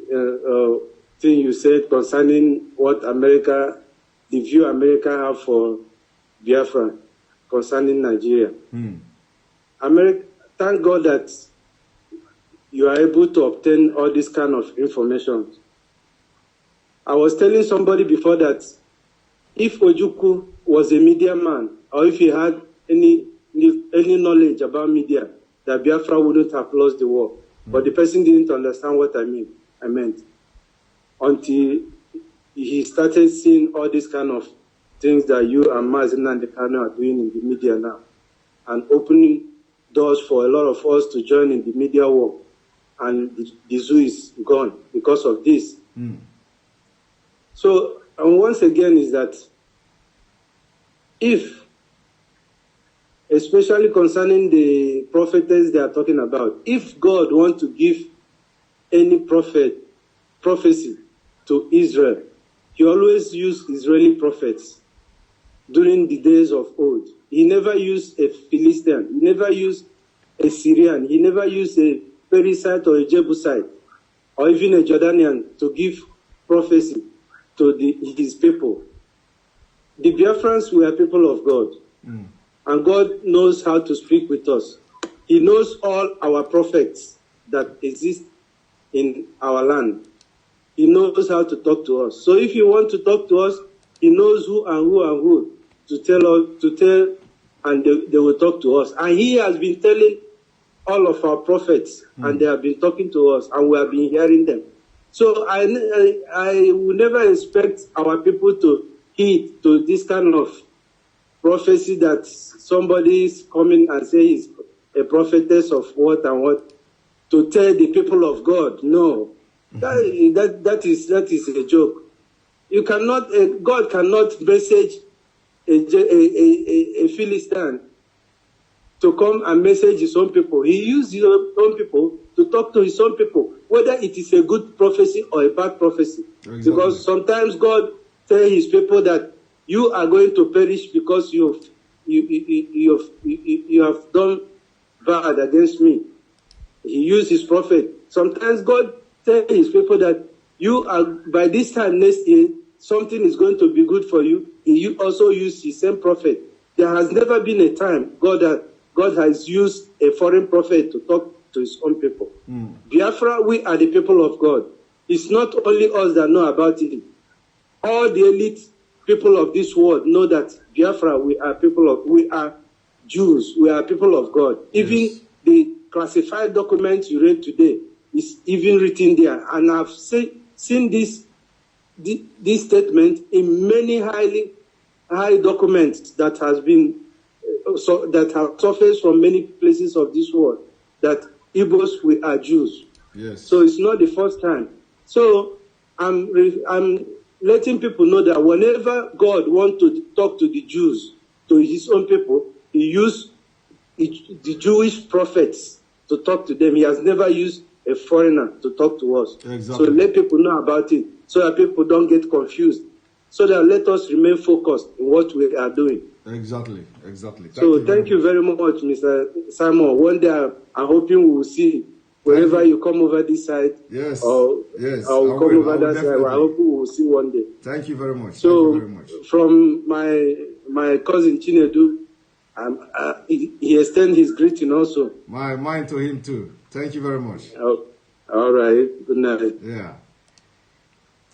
you said concerning what the view America have for Biafra concerning Nigeria. Thank God that you are able to obtain all this kind of information. I was telling somebody before that if Ojukwu was a media man, or if he had any knowledge about media, that Biafra wouldn't have lost the war. But the person didn't understand what I meant until he started seeing all these kind of things that you and Mazin and the Kano are doing in the media now, and opening doors for a lot of us to join in the media war. And the zoo is gone because of this. So, and once again is that if, especially concerning the prophetess they are talking about, if God wants to give any prophecy to Israel, he always used Israeli prophets during the days of old. He never used a Philistine, he never used a Syrian, he never used a Perisite or a Jebusite, or even a Jordanian to give prophecy to his people. The Biafrans were people of God. And God knows how to speak with us. He knows all our prophets that exist in our land. He knows how to talk to us. So if you want to talk to us, he knows who to tell, and they will talk to us. And he has been telling all of our prophets, and they have been talking to us, and we have been hearing them. So I would never expect our people to heed to this kind of prophecy that somebody is coming and say is a prophetess of what and what, to tell the people of God. No, that is a joke. You cannot, God cannot message a Philistine to come and message his own people. He used his own people to talk to his own people, whether it is a good prophecy or a bad prophecy. Exactly. Because sometimes God tells his people that you are going to perish because you have done bad against me. He used his prophet. Sometimes God tells his people that you are, by this time next year, something is going to be good for you, he also used the same prophet. There has never been a time God has used a foreign prophet to talk to his own people. Biafra, we are the people of God. It's not only us that know about it. All the elite people of this world know that Biafra, we are Jews, we are people of God. Even the classified documents you read today is even written there. And I've seen this statement in many high documents that has been that have surfaced from many places of this world, that Igbos, we are Jews. Yes. So it's not the first time. So I'm letting people know that whenever God wants to talk to the Jews, to his own people, he used the Jewish prophets to talk to them. He has never used a foreigner to talk to us. Exactly. So let people know about it, so that people don't get confused. So that let us remain focused in what we are doing. Exactly. Thank you very much, Mr. Simon. One day I'm hoping we will see wherever you come over this side. Yes. Or I'll come over that side. I hope we will see one day. Thank you very much. So from my cousin Chinedu, he extends his greeting also. Mine to him too. Thank you very much. Oh, all right. Good night. Yeah.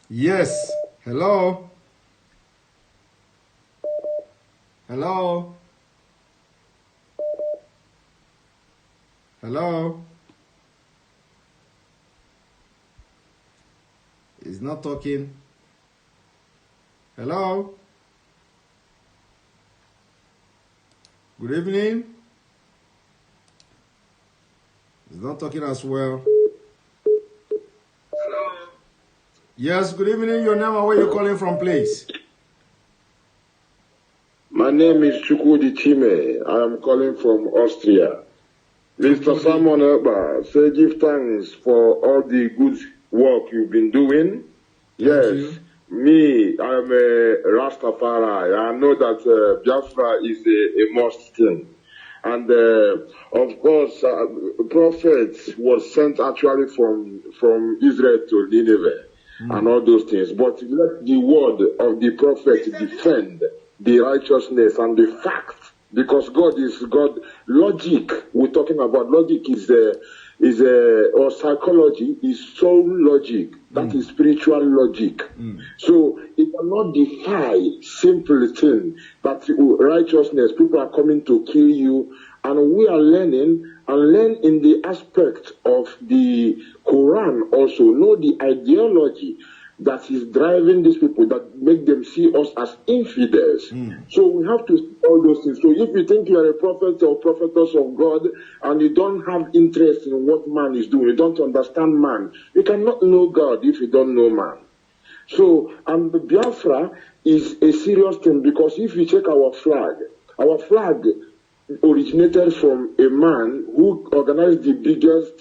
Yes. Hello. Hello. Hello. He's not talking. Hello. Good evening. He's not talking as well. Hello. Yes, good evening. Your name and where you calling from, please? My name is Chukwudi Chime. I am calling from Austria. Mr. Simon Elba, say give thanks for all the good work you've been doing. Yes, me, I'm a Rastafari. I know that Biafra is a must thing. And of course, prophet was sent actually from Israel to Nineveh and all those things. But let the word of the prophet defend the righteousness and the fact, because God is God. Logic, we're talking about logic or psychology is soul logic. That is spiritual logic. So it cannot defy simple thing that righteousness, people are coming to kill you, and we are learning and learn in the aspect of the Quran also, know the ideology that is driving these people, that make them see us as infidels. So we have to see all those things. So if you think you are a prophet or prophetess of God and you don't have interest in what man is doing, you don't understand man, you cannot know God if you don't know man. So, and the Biafra is a serious thing, because if you check our flag originated from a man who organized the biggest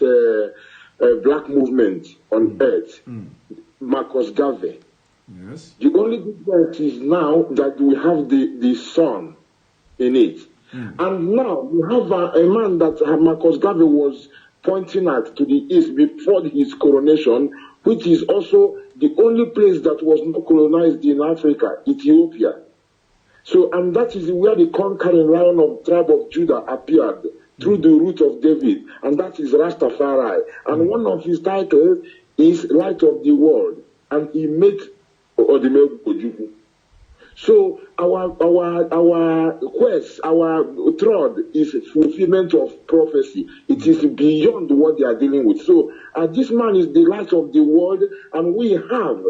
black movement on earth, Marcus Garvey. Yes. The only difference is now that we have the sun in it. And now we have a man that Marcus Garvey was pointing at to the east before his coronation, which is also the only place that was not colonized in Africa, Ethiopia. So, and that is where the conquering lion of tribe of Judah appeared through the root of David, and that is Rastafari. And one of his titles is Light of the World, and he made Odime Ojuku. So our quest, our thread is fulfillment of prophecy. It is beyond what they are dealing with. So this man is the light of the world, and we have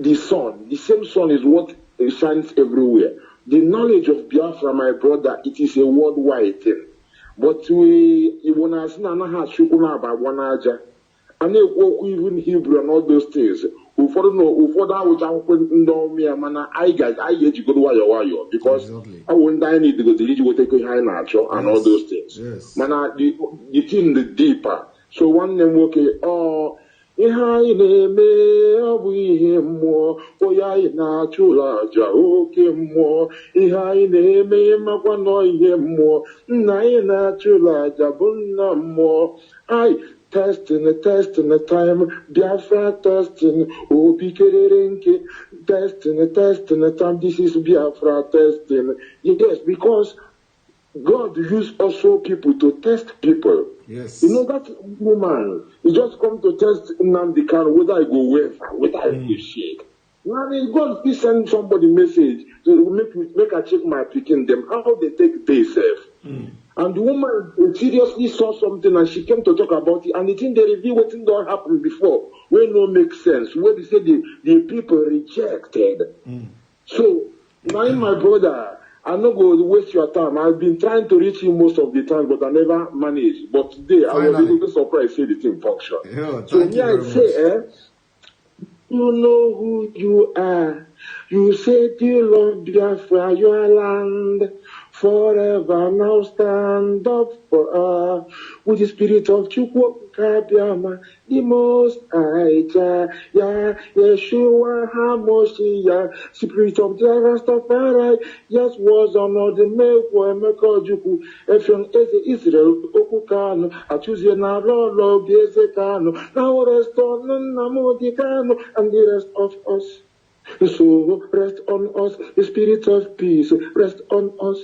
the sun. The same sun is what shines everywhere. The knowledge of Biafra, my brother, it is a worldwide thing. But even Hebrew and all those things. Ụfọdụ awụcha akwụkwọ ndị ọmụ ya, mana anyị ga-ejigoro nwayọọ because awụ ndị anyị na-edigotiri iji nweta ihe anyị na-achọ and all those things. Mana the thing the deeper. So nwanne m nwoke, ihe anyị na-eme ọ bụ ihe mmụọ, onye anyị na-achụ ụlọ aja oke mmụọ. Ihe anyị na-eme makwa nọ ihe mmụọ, nna anyị na-achụ ụlọ aja bụ nna mmụọ. testing the time, Biafra testing, Obi Kerenke, testing the time, this is Biafra testing. Yes, because God used also people to test people. Yes. You know, that woman, he just come to test Nnamdi Kanu whether I go whether I go shake. Now, God please send somebody message to make her check my picking them, how they take they safe. And the woman seriously saw something and she came to talk about it, and the thing they review what thing don't happen before, when no make sense, where they say the people rejected. So, now my brother, I'm not going to waste your time. I've been trying to reach you most of the time, but I never managed. But today, I was even surprised to see the thing function. So me, I say, you know who you are. You say, you love Biafra, your land. Forever now stand up for us with the spirit of Chukwu Kabiama, the Most High, Ya Yeshua HaMoshiach, spirit of the Rastafari, yes, was on the Mekwa Emeka Juku, Efion Eze Israel, Okukano, Achuzie na Rolo, Bieze Kano, now rest on Namodi Kano, and the rest of us. So rest on us, the spirit of peace, rest on us.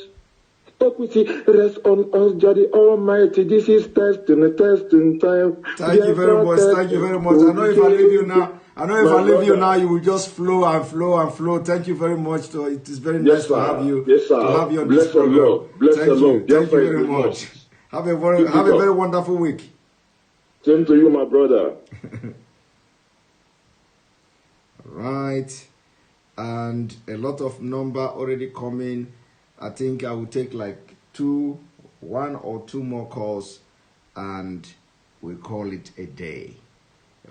Equity rest on us, Jadi Almighty. This is testing time. Thank you very much. Thank you very much. I know if I leave you now, you will just flow and flow and flow. Thank you very much. It is very nice to have you. Yes, sir. To have you on this program. Thank you. Thank you very much. Have a very wonderful week. Same to you, my brother. Right. And a lot of number already coming. I think I will take like 1 or 2 more calls and we'll call it a day.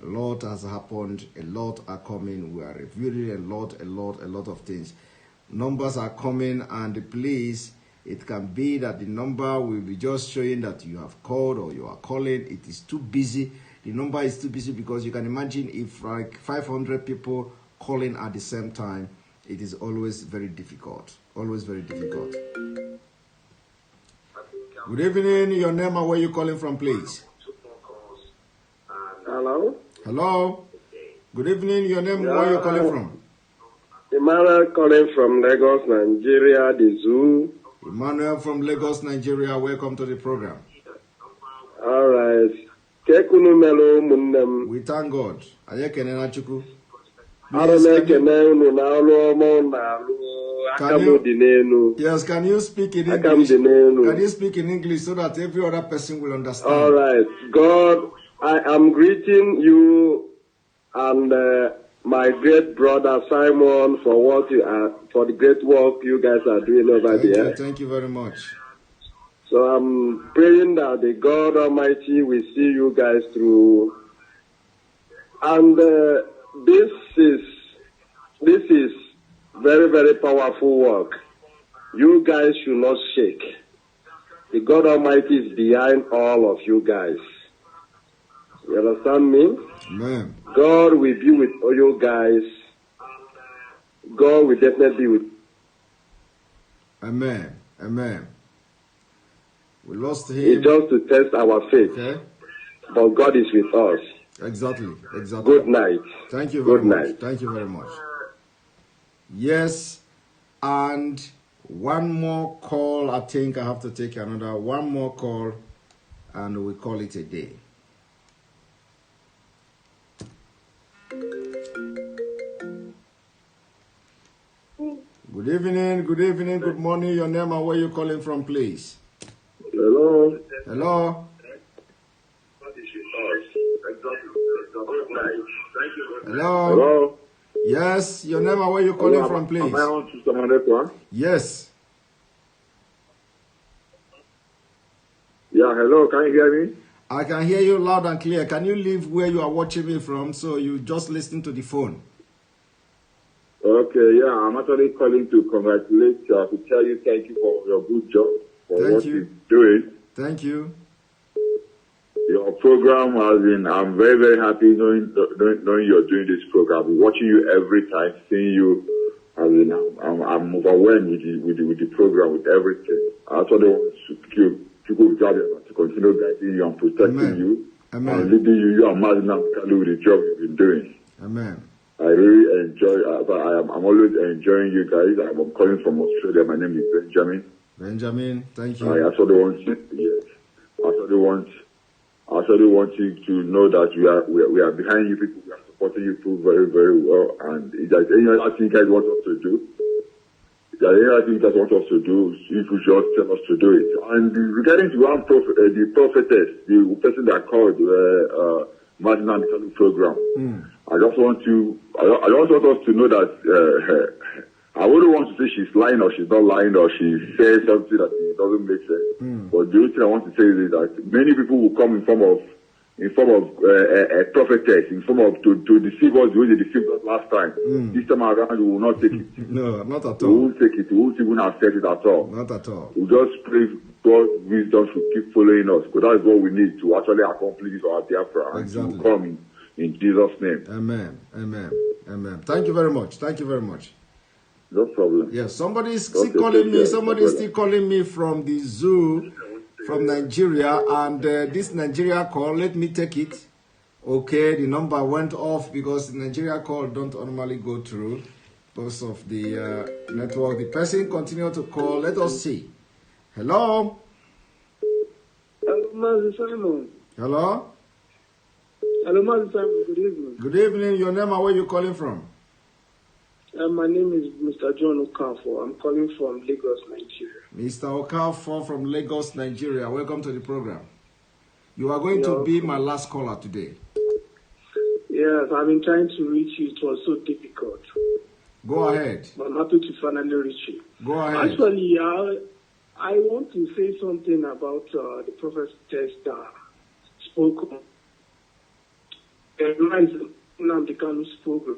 A lot has happened, a lot are coming, we are reviewing a lot of things. Numbers are coming, and please, it can be that the number will be just showing that you have called or you are calling. It is too busy. The number is too busy because you can imagine if like 500 people calling at the same time, it is always very difficult. Always very difficult. Good evening. Your name and where you calling from, please? Hello? Hello. Good evening. Your name and where you calling from? Emmanuel calling from Lagos, Nigeria, the zoo. Emmanuel from Lagos, Nigeria. Welcome to the program. All right. We thank God. Yes, can you speak in English? Can you speak in English so that every other person will understand? All right. God, I am greeting you and my great brother Simon for what you are, for the great work you guys are doing over there. Thank you very much. So I'm praying that the God Almighty will see you guys through. And this is very, very powerful work. You guys should not shake. The God Almighty is behind all of you guys. You understand me? Amen. God will be with all you guys. God will definitely be with. Amen. Amen. We lost him. It's just to test our faith. Okay. But God is with us. Exactly. Good night. Thank you very Good much. night. Thank you very much. Yes, and one more call. I think I have to take another one more call, and we call it a day. Good evening, good morning. Your name and where you calling from, please? Hello. Hello. Hello. Yes, your name and where you calling from, please? Am I on to someone? Yes. Yeah, hello, can you hear me? I can hear you loud and clear. Can you leave where you are watching me from so you just listen to the phone? Okay, yeah, I'm actually calling to congratulate you, to tell you thank you for your good job, for what you're doing. Thank you. Your program has been, I'm very, very happy knowing you're doing this program. Watching you every time, seeing you, I'm overwhelmed with the program, with everything. I actually want to continue guiding you and protecting you. Amen. And leading you and Martin Kalu with the job you've been doing. Amen. I really enjoy. I'm always enjoying you guys. I'm calling from Australia. My name is Benjamin. Benjamin, thank you. I actually want you. Yes. I actually want you to know that we are behind you people. We are supporting you people very, very well. And if there's any other thing you guys want us to do, if there's any other thing you guys want us to do, if you just tell us to do it. And regarding to one the prophetess, the person that called Martin and Kalu program, I just want us to know that I wouldn't want to say she's lying or she's not lying or she says something that doesn't make sense. But the only thing I want to say is that many people will come in form of a prophetess, in form of to deceive us the way they deceived us last time. This time around, we will not take it. No, not at all. We won't take it. We won't even accept it at all. Not at all. We just pray God's wisdom should keep following us, because that is what we need to actually accomplish our Biafra. Exactly. And to come in Jesus' name. Amen. Amen. Amen. Thank you very much. Thank you very much. No problem. Yes, somebody is still calling me. Somebody is still calling me from the zoo, from Nigeria, and this Nigeria call, let me take it. Okay, the number went off because the Nigeria call don't normally go through because of the network. The person continued to call. Let us see. Hello. Hello, Mazi Simon. Hello. Hello, Mazi Simon. Good evening. Good evening. Your name and where you calling from? My name is Mr. John Okafor. I'm calling from Lagos, Nigeria. Mr. Okafor from Lagos, Nigeria. Welcome to the program. You are going to be my last caller today. Yes, I've been trying to reach you. It was so difficult. Go ahead. But I'm happy to finally reach you. Go ahead. Actually, I want to say something about the prophetess that spoke on the Nnamdi Kanu's program.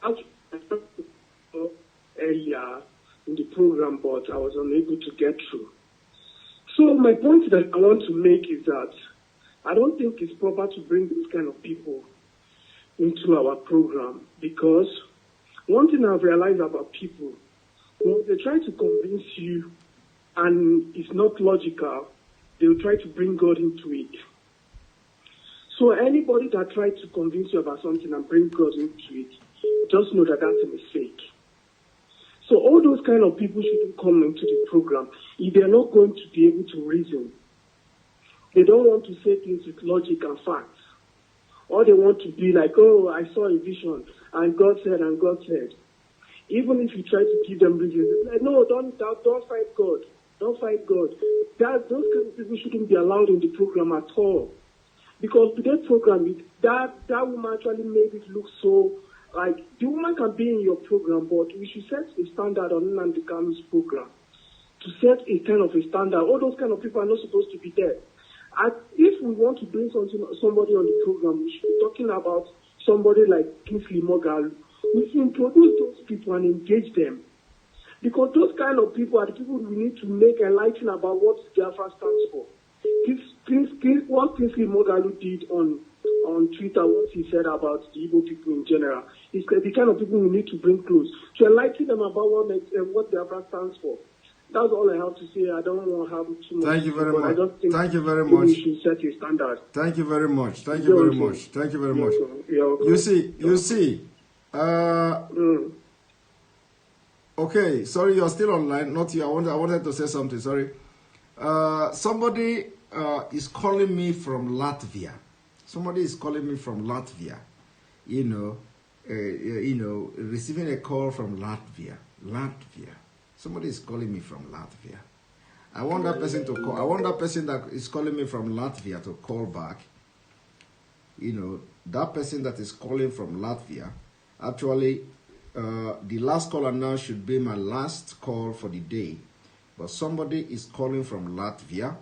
Actually, earlier in the program, but I was unable to get through. So my point that I want to make is that I don't think it's proper to bring these kind of people into our program, because one thing I've realized about people, when they try to convince you and it's not logical, they'll try to bring God into it. So anybody that tries to convince you about something and bring God into it, just know that that's a mistake. So all those kind of people shouldn't come into the program if they're not going to be able to reason. They don't want to say things with logic and facts. Or they want to be like, oh, I saw a vision, and God said, and God said. Even if you try to give them reasons, it's like, no, don't fight God. Don't fight God. Those kind of people shouldn't be allowed in the program at all. Because today's program, that woman actually made it look so, like, the woman can be in your program, but we should set a standard on Nnamdi Kanu's program. To set a kind of a standard. All those kind of people are not supposed to be there. If we want to bring somebody on the program, we should be talking about somebody like Kingsley Moghalu. We should introduce those people and engage them. Because those kind of people are the people we need to make enlighten about what Biafra stands for. What Kingsley Moghalu did on Twitter, what he said about the Igbo people in general, is the kind of people we need to bring close to enlighten them about what Biafra stands for. That's all I have to say. I don't want to have too much. Thank you very much. Thank you very We much. should set a standard. Thank you very much. Thank you very much. Thank you very much. You see. Okay, sorry, you're still online. Not you. I wanted to say something. Sorry. Somebody is calling me from Latvia. Somebody is calling me from Latvia. Receiving a call from Latvia. Somebody is calling me from Latvia. I want that person to call. I want that person that is calling me from Latvia to call back. That person that is calling from Latvia, actually, the last caller now should be my last call for the day. But somebody is calling from Latvia.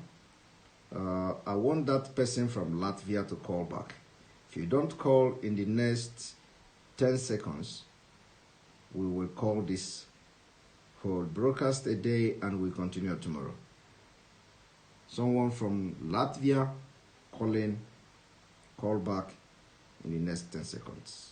I want that person from Latvia to call back. If you don't call in the next 10 seconds, we will call this whole broadcast a day and we'll continue tomorrow. Someone from Latvia call back in the next 10 seconds.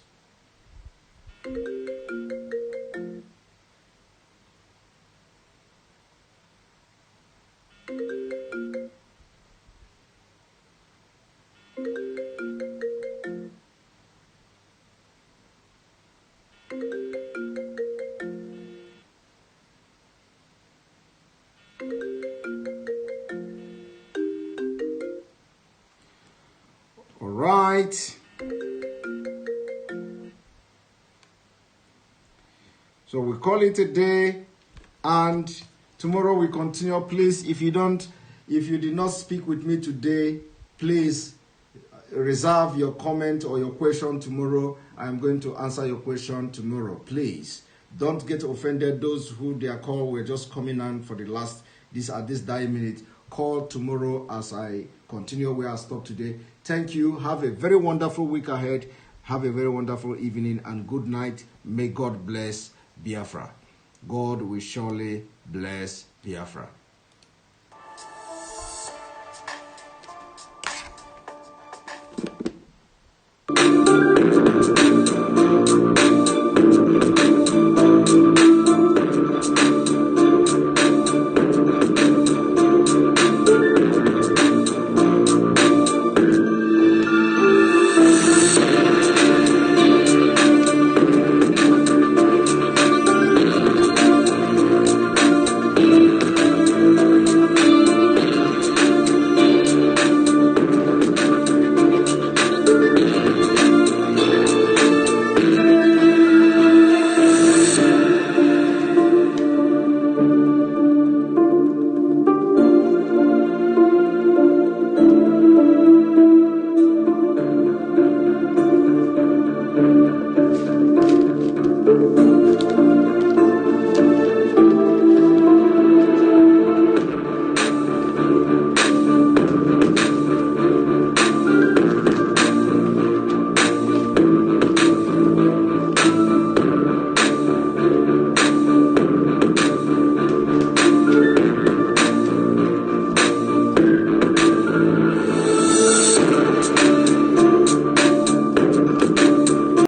right. So we call it a day, and tomorrow we continue. Please, if you did not speak with me today, please reserve your comment or your question tomorrow. I am going to answer your question tomorrow. Please don't get offended. Those who their call were just coming on for the last at this dying minute. Call tomorrow as I continue where I stopped today. Thank you. Have a very wonderful week ahead. Have a very wonderful evening and good night. May God bless Biafra. God will surely bless Biafra.